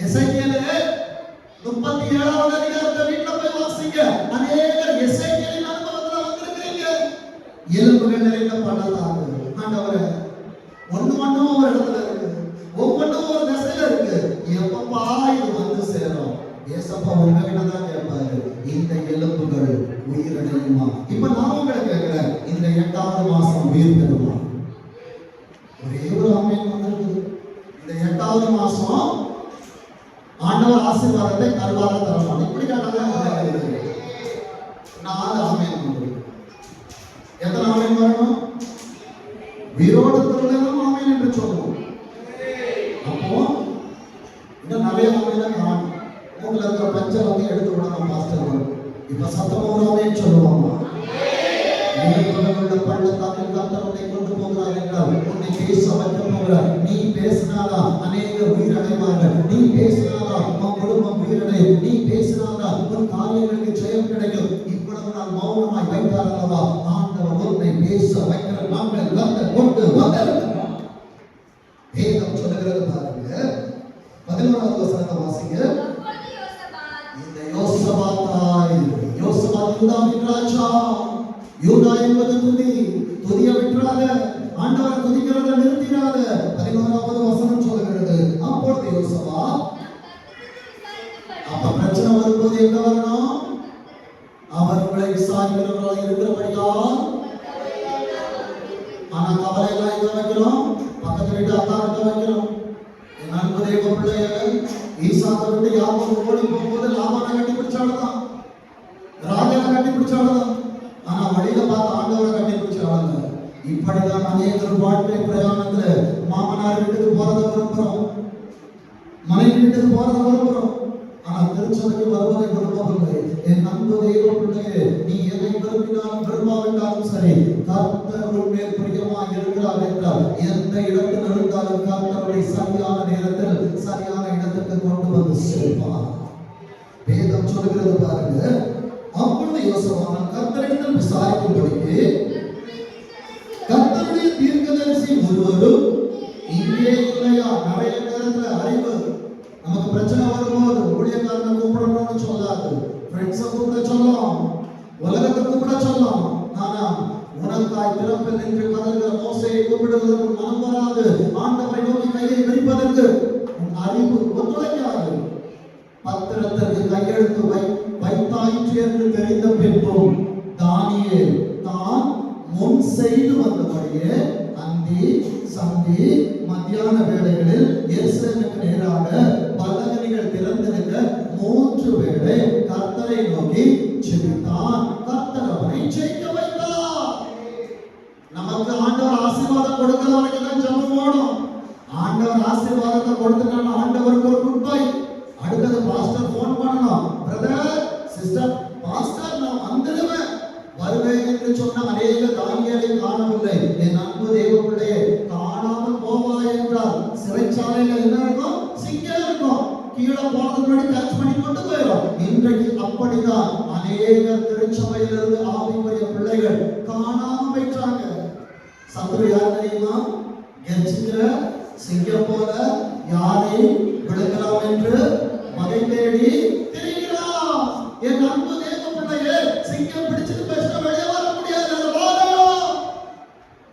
எசேக்கியேலே 37வது அதிகாரத்தை வீட்டுல போய் வாசிங்க. அநேகர் எசேக்கியேலின் அனுபவத்துல வந்திருக்கிறீங்க. எலும்புகள் நிறைந்த பள்ளத்தாக்கு. ஆண்டவரே, ஒண்ணு ஒரு இடத்துல இருக்கு, ஒவ்வொன்றும் ஒரு திசையில இருக்கு. எப்பப்பா இது வந்து சேரும்? ஏசப்பா உங்ககிட்ட தான் கேட்பாரு, இந்த எலும்புகள் உயிரடையுமா? இப்ப நான் உங்களை கேட்கிறேன், இந்த 8வது மாசம் உயிர் பெறுமா? ஒரே ஒரு ஆமென் வந்திருக்குது. இந்த 8வது மாசம் ஆண்டவர் ஆசீர்வாதத்தை கருவாக தரணும். இப்படி கேட்டாங்க 4 ஆமென் வந்திருக்கு. எத்தனை ஆமென் வரணும்? உயிரோடு திருவிழா ஆமென் என்று சொல்லுவோம். அப்போ இன்னும் நிறைய ஆமென் காணும். உங்களை இருக்கிற பஞ்சம் வந்து எடுத்து விடணும் பாஸ்டர். இப்ப சத்தமோராமே சொல்லுவாங்க, பள்ளத்தாக்கில் கர்த்தர் உன்னை கொண்டு போகிறார் என்றால் உன்னை பேச வைக்க போகிறார். நீ பேசினாதான் அநேக உயிரடைவார்கள். நீ பேசினாதான் உன் குடும்பம் உயிரடையும். நீ பேசினாதான் உன் காரியங்களுக்கு ஜெயம் கிடைக்கும். இவ்வளவு நாள் யூதாவின் ராஜா. யூதா என்பது துதியை விட்டுறாத, ஆண்டவரை துதிக்கிறத நிறுத்திடாத. 11வது வசனம் சொல்கிறது, அப்பொழுது யோசபா, அப்ப பிரச்சனை வரும்போது எங்க வரணும்? அவர் உங்களை விசாரிக்கிறவர்களாக இருக்கிறபடியால். ஆனா கவலை எல்லாம் எங்க வைக்கிறோம்? பக்கத்து வீட்டு அக்கா கிட்ட வைக்கிறோம். என் அன்பு தேவ பிள்ளைகள், ஈசாக்க விட்டு யாக்கோபு ஓடி போகும்போது லாபானை கட்டி பிடிச்சாடுதான், ராஜாவை கட்டி பிடிச்சாடுதான். ஆனா வழியில பார்த்து ஆண்டவரை கட்டி பிடிச்சாடுங்க. இப்படிதான் அநேகர் வாழ்க்கை பிரயாணத்துல மாமனார் வீட்டுக்கு போறதை விரும்புறோம், மனைவி வீட்டுக்கு போறதை விரும்புறோம். ஆனா திருச்சபைக்கு வருவதை விரும்பவில்லை. என் அன்பு தெய்வ பிள்ளையே, நீ எதை விரும்பினாலும் விரும்பாவிட்டாலும் சரி, கர்த்தர் உன்மேல் பிரியமாய் இருக்கிறார் என்றால் எந்த இடத்தில் இருந்தாலும் கர்த்தருடைய சரியான நேரத்தில் சரியான இடத்துக்கு கொண்டு வந்து சேர்ப்பார். வேதம் சொல்கிறது பாருங்க, அப்பொழுது யோசபா கர்த்தரிடத்தில் விசாரிக்கும்படிக்கு கர்த்தருடைய தீர்க்கதரிசி ஒருவரும் இங்கே இல்லையா? நிறைய நேரத்துல அறிவு நமக்கு பிரச்சனை வரும்போது ஊழியக்காரனை கூப்பிடணும்னு சொல்லாது, ஃப்ரெண்ட்ஸை கூப்பிட சொல்லலாம், உலகத்தை கூப்பிட சொல்லலாம். ஆனா உனக்காய் திறப்பில் நின்று கதறுகிற மோசேயை கூப்பிடுவதற்கு மனம் வராது. ஆண்டவரை நோக்கி கையை விரிப்பதற்கு அறிவு ஒத்துழைக்காது. பத்திரத்திற்கு கையெழுத்து வைத்தாயிற்று என்று தெரிந்த பின்பும் தானியேல் தான் முன் செய்து வந்தபடியே அந்தி சந்தி மத்தியான வேளைகளில் எருசலேமுக்கு நேராக பலகணிகள் திறந்திருக்க 3 வேளை கர்த்தரை நோக்கி ஜெபித்தான். கர்த்தர் அவனை ஜெயிக்க வைத்தார். நமக்கு ஆண்டவர் ஆசீர்வாதம் கொடுக்கிற வரைக்கும் தான் ஜெபம் ஓடும். ஆண்டவர் ஆசீர்வாதத்தை கொடுத்துட்டான ஆண்டவருக்கு ஒரு குட் பை. அடுத்தது பாஸ்டர் போன் பண்ணணும், பிரதர் சிஸ்டர் பாஸ்டர் நான் வந்துடுவேன் வருவேன் என்று சொன்ன அநேக தானியேலை காணவில்லை. என் அன்பு தேவ பிள்ளையே, காணாமல் போவாய் என்றால் சிறைச்சாலையில என்ன இருக்கும்? சிங்கம் இருக்கும். கீழே போனதுக்கு முன்னாடி கேட்ச் பண்ணி கொண்டு போயிடும். இன்றைக்கு அப்படிதான் அநேக திருச்சபையிலிருந்து ஆவிக்குரிய பிள்ளைகள் காணாம போயிட்டாங்க. சத்துரு யார் தெரியுமா? கெஞ்சுகிற சிங்கம் போல யாரை விழுங்கலாம் என்று வகை தேடி திரிகிறான். என் அன்பு தேவ பிள்ளையே, சிங்கம் பிடிச்சிட்டு பேசின வெளியே வர முடியாது.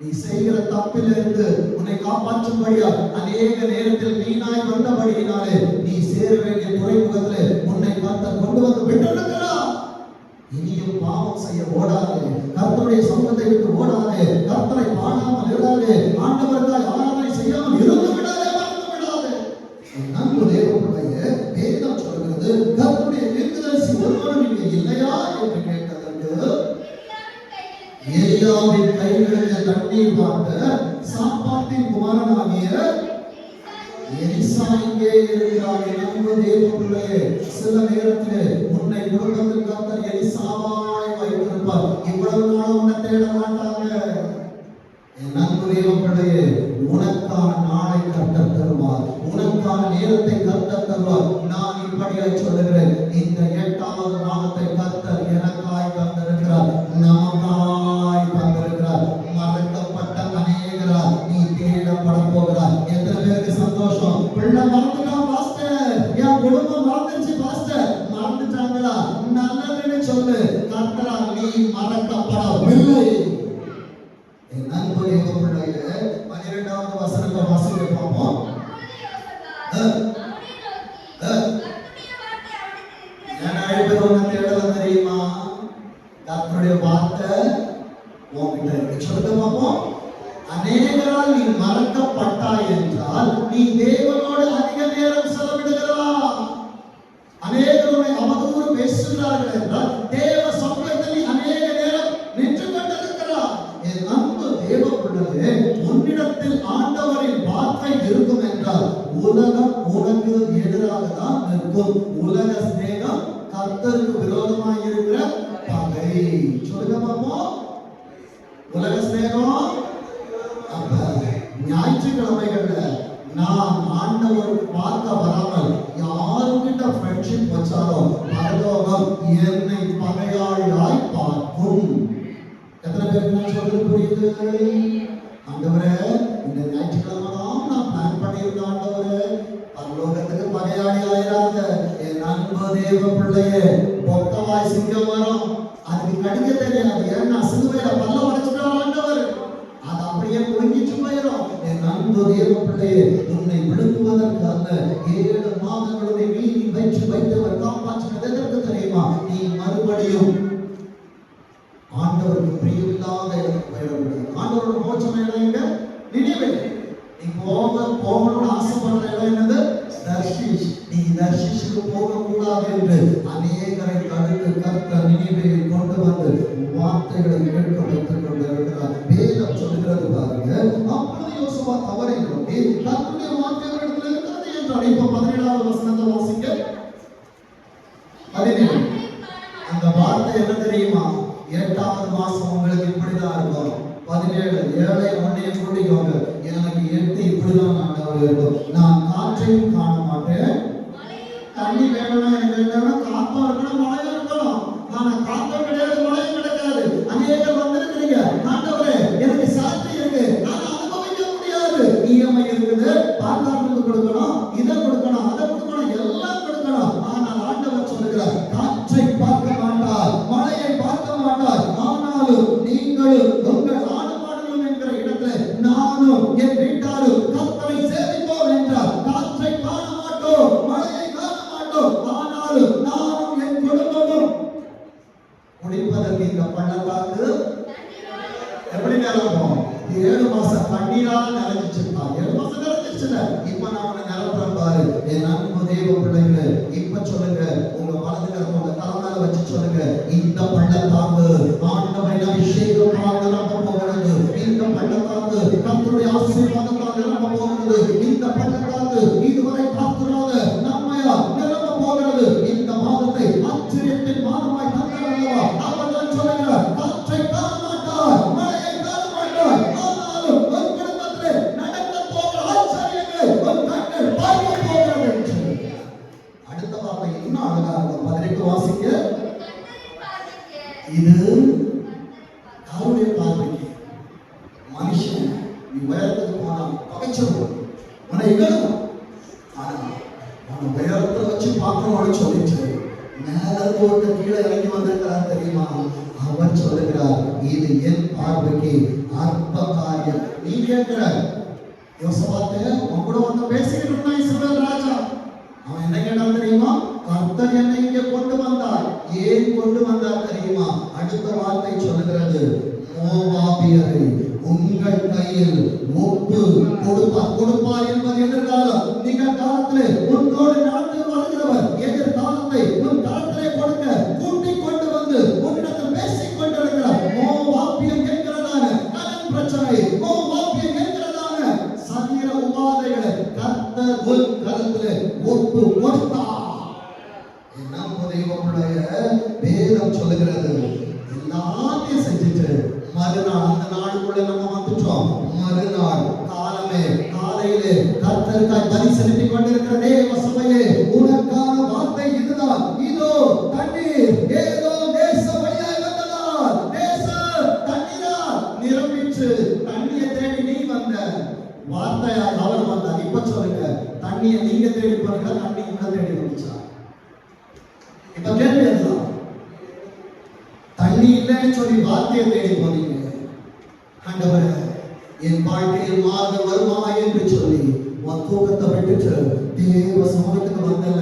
நீ செய்கிற தப்பிலிருந்து உன்னை காப்பாற்றும்படியா அநேக நேரத்தில் வீணாய் வந்தபடியினாலே நீ சேர வேண்டிய துறைமுகத்திலே உன்னை கர்த்தர் கொண்டு வந்து விட்டிருக்கிறார். இனியும் பாவம் செய்ய ஓடாதே, கர்த்தருடைய சமூகத்தை விட்டு ஓடாதே, கர்த்தரை பாடாமல் இடாதே, ஆண்டவருக்காய் ஆராதனை செய்யாமல் இருந்து விடாதே, மறந்து விடாதே. அன்பு தேவனுடைய வேதம் சொல்கிறது, கர்த்தருடைய தீர்க்கதரிசி ஒருவரும் இங்கே இல்லையா என்று கேட்டதற்கு எலியாவின் கைகளில் தண்ணீர் பார்த்த சாப்பாட்டின் குமாரனாகிய எலிசா இங்கே இருக்கிறார். அன்பு தேவனுடைய சில நேரத்திலே உன்னை குடும்பத்தில் கர்த்தர் எலிசாவாய் வைத்திருப்பார். இவ்வளவு நாள் உன்னை தேட மாட்டாங்க. என் அன்பு தேவனுடைய உனக்கான நாளை கர்த்தர் தருவார், உனக்கான நேரத்தை கர்த்தர் தருவார். நான் இப்படியாய் சொல்லுகிறேன், இந்த 8வது மாதத்தை கர்த்தர் எனக்காய் தந்திருக்கிறார், நமக்காய் தந்திருக்கிறார். மறக்கப்பட்ட அநேகரால் நீ தேடப்பட போகிறார். எத்தனை பேருக்கு சந்தோஷம்? பிள்ளை மறந்துட்டான் பாஸ்டர், என் குடும்பம் மறந்துச்சு பாஸ்டர். மறந்துட்டாங்களா? நல்லதுன்னு சொல்லு. கர்த்தரால் நீ மறக்கப்படவில்லை. என் அன்பு தேவனுடைய 12வது வசனத்தை வாசிக்க பார்ப்போம். தெரியுமா? கர்த்தருடைய வார்த்தை உன்கிட்ட இருக்கு. சொல்லுங்க பார்ப்போம். அநேகரால் நீ மறக்கப்பட்டாய் என்றால் நீ தேவனோடு அதிக நேரம் செலவிடுகிறாய். அநேகர் உன்னை அவதூறு பேசுகிறார்கள் என்றால் தேவ சமூகத்தில் நீ அநேக நேரம் நின்று கொண்டிருக்கிறாய். என் அன்பு தேவ பிள்ளையே, உன்னிடத்தில் ஆண்டவரின் வார்த்தை இருக்கும் என்றால் உலகம் உனக்கு எதிராக தான் நிற்கும். உலக சிநேகம் கர்த்தருக்கு விரோதமாக இருக்கிற பகை. சொல்லுங்க பார்ப்போம். உலக சிநேகம். அப்ப ஞாயிற்றுக்கிழமைகள்ல நான் ஆண்டவர் பார்க்க வராமல் யாருக்கிட்ட ஃப்ரெண்ட்ஷிப் வச்சாலும் பரலோகம் என்னை பகையாளியாய் பார்க்கும். எத்தனை பேருக்கு நான் சொல்றது புரியுது? ஆண்டவரே, இந்த ஞாயிற்றுக்கிழமை தான் நான் பிளான் பண்ணியிருந்தேன். ஆண்டவரே, பரலோகத்துக்கு பகையாளி ஆயிராங்க. என் அன்பு தேவ பிள்ளையே, பொக்கவாய் சிங்கம் வரும், அதுக்கு கடிக்க தெரியாது. ஏன்னா சிலுவையில பல்ல உடைச்சுட்டார் ஆண்டவர், அது அப்படியே குலுங்கிச்சு போயிடும். என் அன்பு தேவ பிள்ளையே, உன்னை விழுங்குவதற்காக 7 மாதங்களுடைய மீறி வைத்தவர் காப்பாற்றினது எதற்கு தெரியுமா? நீ மறுபடியும் ஆண்டவருக்கு பிரியமில்லாத இடத்துக்கு போயிடக்கூடாது. ஆண்டவரோட மோட்சம் இடம் எங்க? நினைவே. நீ போகணும்னு ஆசைப்படுற இடம் என்னது? தர்ஷீஷ். நீ தர்ஷீஷுக்கு போகக்கூடாது என்று அநேகரை தடுத்து கர்த்தர் நினைவையில் கொண்டு வந்து வார்த்தைகளை கேட்க வைத்துக் கொண்டிருக்கிறார். வேதம் சொல்லுகிறது பாருங்க. அப்பொழுது யோசுவா அவரை நோக்கி, கர்த்தருடைய வார்த்தை அவரிடத்தில் இருக்கிறது என்றார். இப்ப 17வது வசனத்தை வாசிங்க. 17. அந்த வார்த்தை என்ன தெரியுமா? 8வது மாசம் உங்களுக்கு இப்படிதான் இருக்கும். 17 ஏழை ஒன்னைய கூட்டிக்கோங்க. எனக்கு 8 இப்படிதான் ஆண்டவர் இருக்கும். நான் காற்றையும் காண மாட்டேன். தண்ணி வேணும்னா எனக்கு வேணும்னா காத்தா இருக்கணும், மழையும் இருக்கணும். ஆனா காத்தும் கிடையாது, மழையும் கிடைக்காது. அநேகர் வந்திருக்கிறீங்க, ஆண்டவரே எனக்கு சாட்சி இருக்கு, ஆனா அனுபவிக்க முடியாது. இஎம்ஐ இருக்குது, பால்காரனுக்கு கொடுக்கணும், இதை கொடுக்கணும், அதை கொடுக்கணும், எல்லாம் கொடுக்கணும். ஆனால் ஆண்டவர் சொல்லுகிறார், காற்றை பார்க்க மாட்டார், மழையை பார்க்க மாட்டார். ஆனாலும் நீங்களும் உங்கள் ஆடுபாடுகளும் என்கிற இடத்துல நானும் என் வீட்டாரும் கர்த்தரை சேவிப்போம் என்றார். காற்றை காண மாட்டோம், மழையை காண மாட்டோம், ஆனாலும் நானும் என் குடும்பமும் குடிப்பதற்கு இந்த பள்ளத்தாக்கு எப்படி நிரப்போம்? 7 மாசம் தண்ணீரால் நிறைஞ்சிச்சுப்பா. 7 மாசம் நிறைஞ்சிச்சுல. இப்ப நான் உன்னை நிரப்புறேன் பாரு. என் அன்பு தேவ பிள்ளைங்க, இப்ப சொல்லுங்க, உங்க வலது கரத்தை உங்க தலைமையில வச்சு சொல்லுங்க, இந்த பள்ளத்தாக்கு ஆண்டவரின் அபிஷேகத்தால் நிரப்ப போகிறது. இந்த பள்ளத்தாக்கு கர்த்தருடைய ஆசீர்வாதத்தால் நிரப்ப போகிறது. இந்த பள்ளத்தாக்கு இதுவரை பார்த்திராத நன்மையால் நிரப்ப போகிறது. இந்த மாதத்தை ஆச்சரியத்தின் மாதமாய் தந்தார் அல்லவா? அவர்தான் சொல்லுகிறார், காற்றை காண மாட்டார், மழையை காண மாட்டார், ஆனாலும் ஒரு குடும்பத்திலே நடக்க போகிற ஆச்சரியங்கள் ஒரு கண்கள் பார்க்க போகிறது என்று. அடுத்த வார்த்தை இன்னும் அழகா இருக்கும். 18 வாசிக்க. இது யாருடைய பார்வைக்கு? மனுஷன் நீ உயரத்துக்கு போனா பகைச்சிருவோம், ஆனா இகழும். ஆனா அவன் உயரத்தை வச்சு பார்க்கணும்னு சொல்லிச்சு. மேல போட்டு கீழே இறங்கி வந்திருக்கிறார் தெரியுமா? அவர் சொல்லுகிறார், இது என் பார்வைக்கு அற்ப காரியம். நீ கேட்கிற யோசபாத்தே, உன் கூட வந்து பேசிக்கிட்டு இருந்தான் இஸ்ரவேல் ராஜா. அவன் என்ன கேட்டான் தெரியுமா? கர்த்தர் என்னை இங்கே கொண்டு வந்தார். ஏன் கொண்டு வந்தார் தெரியுமா? அடுத்த வார்த்தை சொல்லுகிறது, மோவாபியரை உங்கள் கையில் ஒப்பு கொடுப்பார் என்பது எதிர்காலம். நிகழ்காலத்திலே உன்னோடு நடந்து வருகிறவர் எதிர்காலத்தை உன் காலத்திலே கொடுக்க கூட்டிக் கொண்டு வந்து உன்னிடத்தில் பேசிக் கொண்டிருக்கிறார். மோவாபியம் என்கிறதான கடன் பிரச்சனை, மோவாபியம் என்கிறதான சரீர உபாதைகளை கர்த்தர் உன் கரத்திலே ஒப்பு கொடுத்தார். வேதம் சொல்லுகிறது, எல்லாத்தையும் செஞ்சுட்டு மறுநாள், அந்த நாளுக்குள்ள நம்ம வந்துட்டோம். மறுநாள் காலையிலே கர்த்தருக்காய் பலி செலுத்திக் கொண்டிருக்கிற தேவ சபையே, உனக்கான வார்த்தை இதுதான். இதோ தண்ணீர் ஏதோ தேச வழியாய் வந்ததால் தேச தண்ணீரால் நிரம்பிச்சு. தண்ணியை தேடி நீ வந்த, வார்த்தையால் அவர் வந்தார். இப்ப சொல்லுங்க, தண்ணியை நீங்க தேடி போறீங்களா, தண்ணி உங்களை தேடி வந்துச்சா? இப்ப கேள்வி அதுதான். தண்ணி இல்லைன்னு சொல்லி வார்த்தையை தேடி போனீங்க. ஆண்டவரே, என் வாழ்க்கையில் மாறுதல் வருமா என்று சொல்லி உன் தூக்கத்தை விட்டுட்டு தேவ சமூகத்துக்கு வந்தல.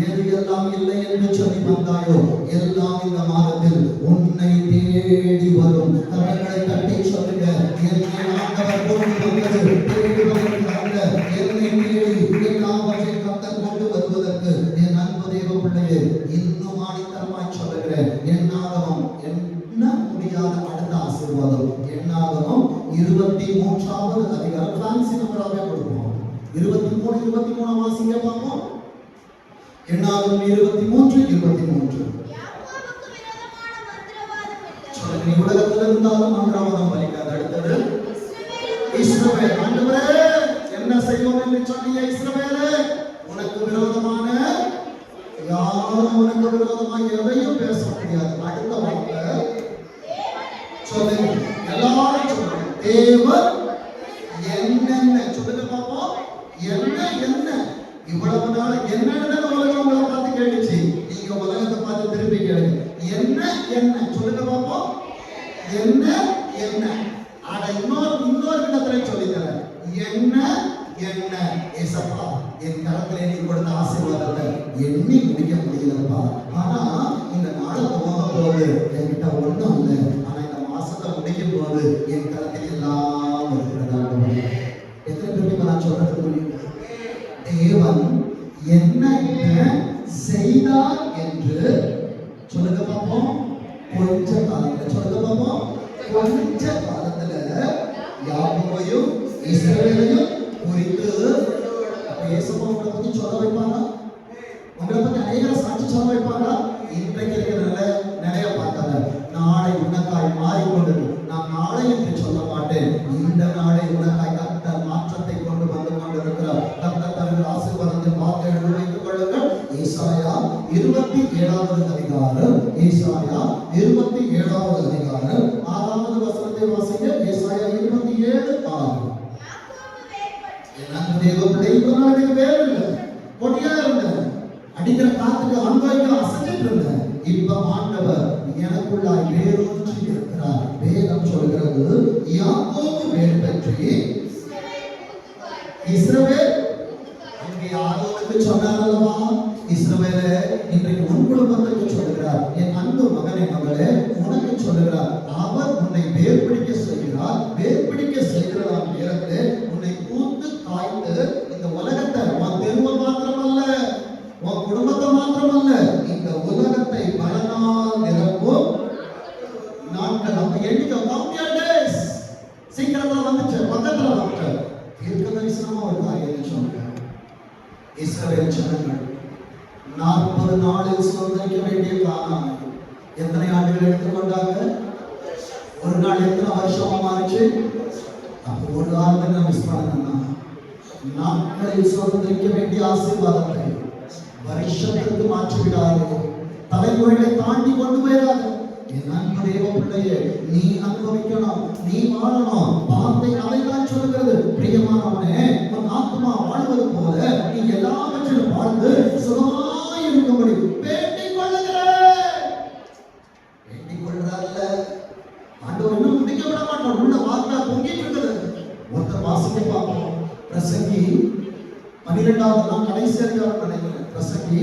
ஏது எல்லாம் இல்லை என்று சொல்லி வந்தாயோ, எல்லாம் இந்த மாதத்தில் உன்னை தேடி வரும். கரங்களை தட்டி சொல்லுங்க, என்னை ஆண்டவர் கொண்டு வந்தது தேடி வருகிறாங்க. என்னை தேடி எல்லாவற்றையும் கர்த்தர் கொண்டு வருவதற்கு என் அன்பு தேவ பிள்ளையே, இன்னும் ஆணித்தரமாய் சொல்லுகிறேன். என்னாகவும் என்ன முடியாத அடுத்த ஆசீர்வாதம். என்னாகவும் 23வது அதிகாரம் பிரான்சி நம்பராகவே கொடுப்போம். 23 வாசிங்க பார்ப்போம். என்னாகும் 23 நீ உலகத்தில் இருந்தாலும் மந்திரவாதம் பலிக்காது. அடுத்தது இஸ்ரவேல். ஆண்டவரே, என்ன செய்வோம் என்று சொன்னிய இஸ்ரவேலே, உனக்கு விரோதமான யாரும் உனக்கு விரோதமாக எதையும் பேச முடியாது. அடுத்த வார்த்தை சொல்லுங்க, எல்லாரும் சொல்லுங்க, தேவன் என்னென்ன சொல்லுங்க பாப்போம். என்ன இவ்வளவு நாள் என்னன்னு உலகம் உங்களை பார்த்து கேட்டுச்சு. நீங்க உலகத்தை பார்த்து திருப்பி கேளுங்க. என்ன என்ன சொல்லுங்க பாப்போம். என்ன என்ன அட இன்னொரு இடத்துல சொல்லித்தரேன். என்ன என்ன ஏசப்பா என் கரத்திலே நீ கொடுத்த ஆசீர்வாதத்தை எண்ணி முடிக்க முடியலப்பா. ஆனா இந்த நாளை துவங்க போது என்கிட்ட ஒண்ணும் இல்லை. ஆனா இந்த மாசத்தை முடிக்கும் போது என் கரத்தில் எல்லாம் இருக்கிறதா. எத்தனை பேருக்கு நான் சொல்றது புரியுது? தேவன் என்ன செய்தார் என்று சொல்லுங்க பார்ப்போம். கொஞ்ச காலத்துல சொல்லுங்க பார்ப்போம். கொஞ்ச காலத்துல யாக்கோபையும் இஸ்ரவேலையும் குறித்து இயேசுவை உங்களை பத்தி சொல்ல வைப்பாங்க. உங்களை பத்தி அநேக சாட்சி சொல்ல வைப்பாங்க. இன்றைக்கு இருக்கிற நிறைய பார்க்காத. நாளை உனக்காய் மாறிக்கொண்டது. நான் நாளை என்று சொல்ல மாட்டேன். இந்த நாளை உனக்காய் கர்த்தர் மாற்றத்தை கொண்டு வந்து கொண்டிருக்கிறார். கர்த்தர் தங்கள் ஆசீர்வாதத்தை பார்த்து எழுதி வைத்துக் கொள்ளுங்கள். ஏசாயா 27வது அதிகாரம். ஏசாயா 27வது அதிகாரம் 6வது வசனத்தை வாசிங்க. ஏசாயா 27:6. அடிக்கிற காத்துக்கு அனுபவிக்க அசைஞ்சிட்டு இருந்தேன். இப்ப ஆண்டவர் எனக்குள்ளாய் வேரூன்றி இருக்கிறார். வேதம் சொல்கிறது யாக்கோபு வேர் பற்றி இஸ்ரவேல் அங்கே யாரோவுக்கு சொன்னார் அல்லவா? இஸ்ரவேலே இன்றைக்கு உன் குடும்பத்துக்கு சொல்லுகிறார். என் அன்பு மகனே மகளே உனக்கு சொல்லுகிறார். அவர் உன்னை வேர்பிடிக்க செய்கிறார். வேர்பிடிக்க செய்கிற நேரத்திலே உன்னை பூத்து காய்ந்து இந்த உலகத்தை உன் தெருவை மாத்திரமல்ல, உன் குடும்பத்தை மாத்திரமல்ல, இந்த உலகத்தை பலனால் நிரப்பும் நாட்கள். நம்ம எண்ணிக்கை டேஸ் சீக்கிரத்துல வந்துச்சு, பக்கத்துல வந்துச்சு. தீர்க்க தரிசனமா ஒரு காரியம் சொல்றேன். இஸ்ரவேல் ஜனங்கள் 40 நாளில் சுதந்திரிக்க வேண்டிய காலம் எத்தனை ஆண்டுகள் எடுத்துக்கொண்டாங்க? ஒரு நாள் எத்தனை வருஷமா மாறிச்சு? அப்போ ஒரு ஆண்டு மிஸ் பண்ணா நாட்களில் சுதந்திரிக்க வேண்டிய ஆசீர்வாதத்தை வருஷத்துக்கு மாற்றிவிடாது. தலைமுறைகளை தாண்டி கொண்டு போயிடாது. என் அன்பு தேவ பிள்ளையே, நீ அனுபவிக்கணும், நீ வாழணும். வார்த்தை அதைதான் சொல்லுகிறது. பிரியமானவனே, உன் ஆத்மா வாழ்வது போல நீ எல்லாவற்றிலும் வாழ்ந்து சுகமாய் இருக்கும்படி வேண்டிக் கொள்கிறார்ல. ஆண்டவர் இன்னும் முடிக்க விட மாட்டார். உள்ள வார்த்தை பொங்கிட்டு இருக்குது. ஒருத்தர் வாசிக்க பார்ப்போம். பிரசங்கி 12வது கடைசி அதிகாரம் நினைக்கிறேன். பிரசங்கி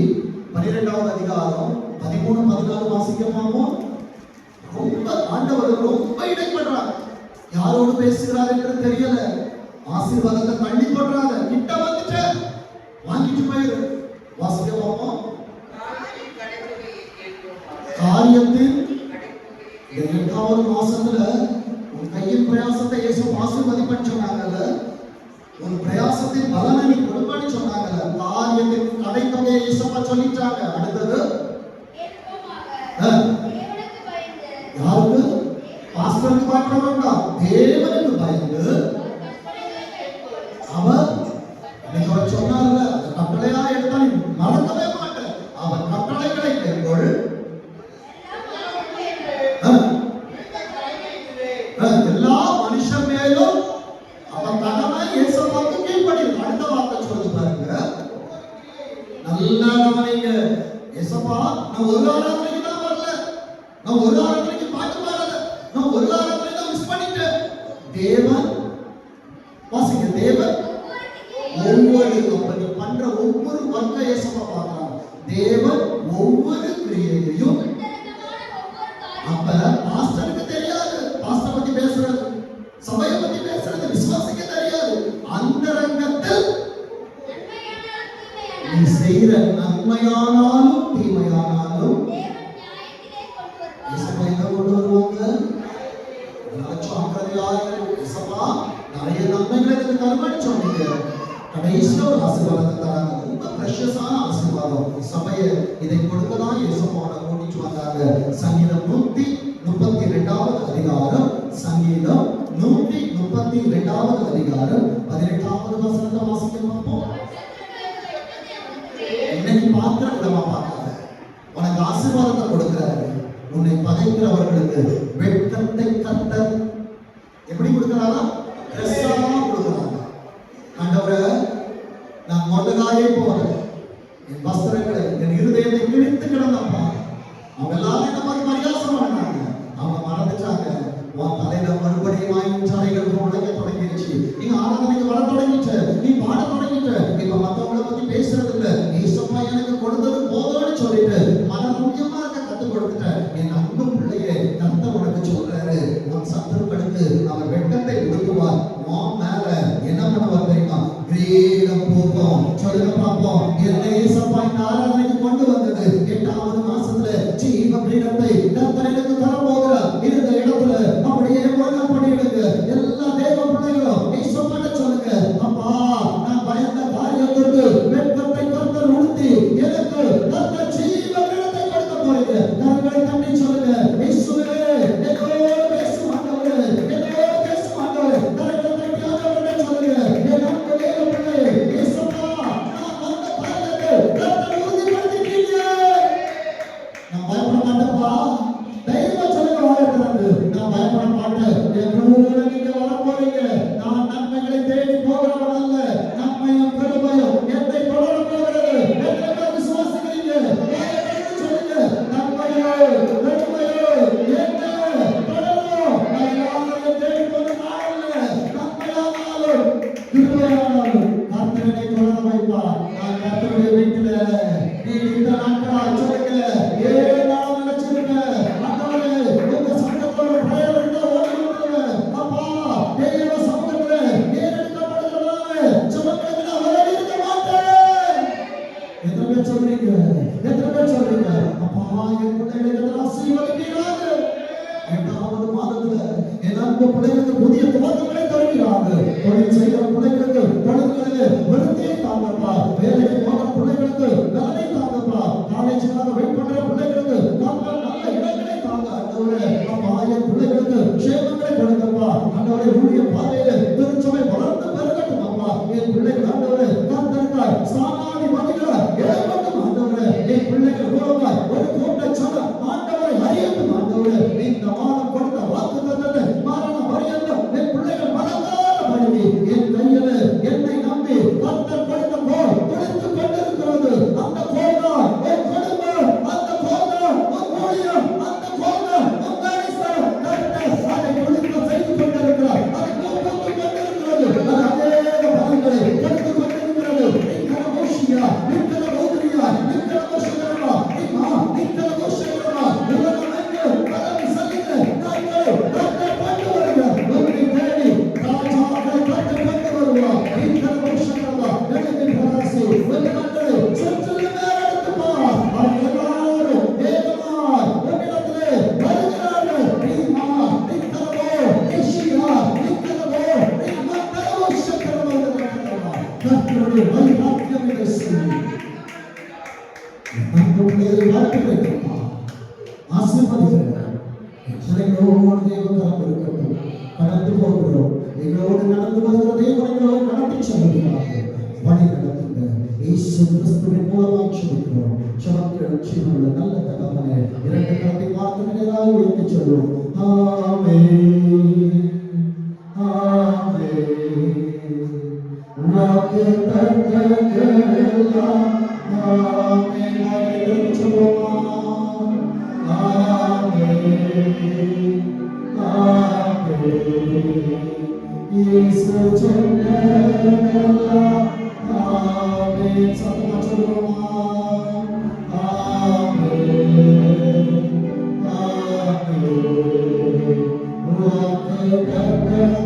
12வது அதிகாரம் 13, 14 வாசிக்க பார்ப்போம். ரொம்ப ஆண்டவர் ரொம்ப இடைப்படுறார். யாரோடு பேசுகிறார் என்று தெரியல. ஆசீர்வாதத்தை தள்ளி போடுறாங்க. கிட்ட வந்துட்டு வாங்கிட்டு போயிரு. வாசிக்க பார்ப்போம். காரியத்தின் 8வது மாசத்துல உன் கையின் பிரயாசத்தை இயேசு ஆசீர்வதிப்பன்னு சொன்னாங்கல்ல. உன் பிரயாசத்தின் பலனை நீ கொடுப்பன்னு சொன்னாங்கல்ல. காரியத்தின் கடைத்தொகையை இயேசுப்பா சொல்லிட்டாங்க. அடுத்தது யாருக்கு? பாஸ்டருக்கு பார்க்க வேண்டாம். தேவனுக்கு பயந்து அவர் சொன்னார்ல, கட்டளையா எடுத்தா நீ மறக்கவே மாட்டேன். அவர் கட்டளைகளை கைக்கொள். எல்லா மனுஷன் மேலும் அவன் கடமை இயேசுவுக்கு கீழ்ப்படி. அடுத்த வார்த்தை சொல்லுது பாருங்க. நல்லா கவனிங்க. இயேசுப்பா நான் ஒரு ஆராதனைக்கு தான் வரல, நான் ஒரு ஆராதனைக்கு பாட்டு பாடல, நான் ஒரு ஆராதனை தான் மிஸ் பண்ணிட்டேன். தேவன் வாசிங்க. தேவன் ஒவ்வொரு அப்படி பண்ற ஒவ்வொரு வர்க்க இயேசுப்பா பார்க்கிறார். தேவன் ஒவ்வொரு கிரியையையும். அப்ப பாஸ்டருக்கு தெரியாது பாஸ்டர் பத்தி பேசுறது, சபையை பத்தி பேசுறது விசுவாசிக்க தெரியாது. அந்தரங்கத்தில் நீ செய்கிற நன்மையானாலும் தீமையானாலும் கொண்டு வருவாங்க. நிறைய நன்மைகளை தருவான்னு சொன்னீங்க. கடைசியில் ஒரு ஆசீர்வாதத்தை தராங்க. ரொம்ப பிரஷஸான ஆசீர்வாதம். சபையை இதை கொடுக்கதான் இயேசுவான கூட்டிட்டு வந்தாங்க. சங்கீதம் 132வது அதிகாரம். சங்கீதம் 132வது அதிகாரம் 18வது வசனத்தை வாசிக்க பார்ப்போம். இன்னைக்கு பார்க்கிற விதமா பார்க்காத. உனக்கு ஆசீர்வாதத்தை கொடுக்கிறாரு. உன்னை பகைக்கிறவர்களுக்கு வெட்கத்தை கர்த்தர் எப்படி கொடுக்கிறாரா? கிறிஸ்தவமா கொடுக்கிறாங்க. ஆண்டவரே, நான் மொர்தெகாயை போல என் வஸ்திரங்களை, என் இருதயத்தை கரங்களை தட்டி சொல்லுங்க, இயேசுவே என்னோடு பேசும் ஆண்டவரே, என்னோடு பேசும் ஆண்டவரே. கரங்களை தட்டி ஆண்டவரே சொல்லுங்க, என் அன்பு தேவ பிள்ளையே, இயேசுவா நான் வந்த காரியத்தை கர்த்தர் உறுதிப்படுத்திட்டீங்க. நான் பயப்பட மாட்டேன்ப்பா. தைரியமா சொல்லுங்க, வாயை திறந்து. நான் பயப்பட மாட்டேன். என்னோட நீங்க வர போறீங்க. நான் நன்மைகளை தேடி போகிறவன் அல்ல. நன்மையும் பெருமையும் என்னை தொடர போகிறது. எத்தனை பேர் விசுவாசிக்கிறீங்க? வாயை திறந்து சொல்லுங்க, நன்மையோ பெருமையோ என்னை தொடரும். நான் யாரையும் தேடி போக நாடல்ல. நன்மையானாலும் கிருபையானாலும் கர்த்தரை தொடர வைப்பார். நான் கர்த்தருடைய வீட்டில நீண்ட நாட்களாய் சொல்லுங்க, 7 நாள் நினைச்சிருக்கேன். ஆண்டவரே உங்க சங்கத்தோட பிரேயர் இருந்தா ஓடி வந்துருவேன். அப்பா தேவ சமூகத்துல ஏறெடுக்கப்படுகிறதாவே ஜெபங்களுக்கு நான் விலகி இருக்க மாட்டேன். எத்தனை பேர் சொல்றீங்க? எத்தனை பேர் சொல்றீங்க? அப்பா என் பிள்ளைகளை ஆசீர்வதிப்பீராக. 8வது மாதத்துல என் அன்பு பிள்ளைகளுக்கு புதிய துவக்கங்களை தருகிறாங்க. தொழில் செய்கிற பிள்ளைகளுக்கு தொழில்களிலே விருத்தியை தாங்கப்பா. வேலைக்கு போகிற பிள்ளைகளுக்கு வேலை தாங்கப்பா. காலேஜுக்காக வெயிட் பண்ற பிள்ளைகளுக்கு நல்ல இடங்களை தாங்க ஆண்டவரே. அப்பா என் பிள்ளைகளுக்கு க்ஷேமங்களை கொடுங்கப்பா. ஆண்டவரே ஊழிய பாதையில திருச்சபை வளர்ந்து பெருகட்டும் அப்பா. என் பிள்ளைகள் ஆண்டவரே கர்த்தருக்காய் சாணாதி மதிகளை எழுப்பட்டும் ஆண்டவரே. என் பிள்ளைகள் மூலமாய் ஒரு கூட்ட சனம் ஆண்டவரை அறியட்டும் ஆண்டவரே. இந்த மாதம் கொடுத்த வாக்கு தத்தத்தை மரண பரியந்தம் என் பிள்ளைகள் மனதார பழகி என் கையில என்னை நம்பி கர்த்தர் கொடுத்த கோல் கொடுத்து கொண்டிருக்கிறது. அந்த கோல்தான் என் குடும்பம், அந்த கோல்தான் உன் ஊழியம், அந்த கோல்தான் உன் வேலைஸ்தலம். கர்த்தர் அதை கொடுத்து செய்து கொண்டிருக்கிறார். அதை கொடுத்து கொண்டிருக்கிறது. அது அநேக பலன்களை கொடுத்து கொண்டிருக்கிறது. நிக்கல மோஷியா, நிக்கல மௌதிரியா, நிக்கல மோஷகரமா, நிக்கல மோஷகரமா. உலகம் எங்கும் பலன் செல்லுங்க. நாங்கள் கர்த்தர் கொண்டு வருகிறார். உன்னை தேடி ராஜாக்களை கர்த்தர் கொண்டு வருவார். நிக்கல மோஷகரமா, எழுதி பிரகாசி, உன் கண்களை சுற்றிலும் மேலெடுத்துப்பா. அவர்கள் எல்லாரும் வேகமாய் உன்னிடத்திலே வருகிறார்கள். நீமா, நிக்கலமோ, நிஷியா, நிக்கலமோ, நிம்மத்தலமோ சக்கரமோ இருக்கிறதா. கர்த்தருடைய வைராக்கியம் இதை செய்யும். அன்பு பிள்ளைகளை வாழ்த்துகிறேன்ப்பா. ஆசீர்வதிக்கிறேன். எங்களோடு தேவன் இருக்கட்டும். கடந்து போகிறோம். எங்களோடு நடந்து வருகிற தேவன் எங்களோடு நடத்தி செல்கிறார்கள். வழி நடத்துங்க. இயேசு கிறிஸ்துவின் மூலமாய் ஜெபிக்கிறோம். ஜெபங்கள் ஜீவனுள்ள நல்ல தகப்பனே, 2 கரத்தை பார்த்து நேராக உயர்த்தி சொல்லுவோம். ஆமென், ஆமென். வாக்கு தத்தங்களெல்லாம் ஆமென். ஆமென் சொல்லுவோம். ஆமென், ஆமென். இயேசு சொன்னதெல்லாம் ஆமென். சத்தமா சொல்லுவோம். ஆமென், ஆமென். வாக்கு தத்தங்களெல்லாம்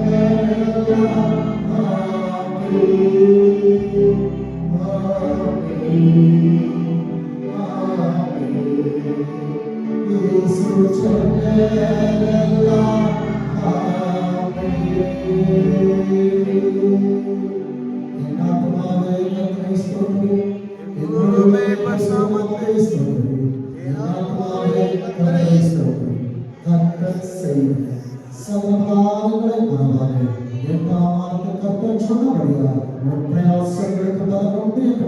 சதபாதங்களை மறவாதே. 8ஆம் மாதத்தில் கர்த்தர் சொன்னபடியால் உன் பிரயாசங்களுக்கு பலன் உண்டு என்று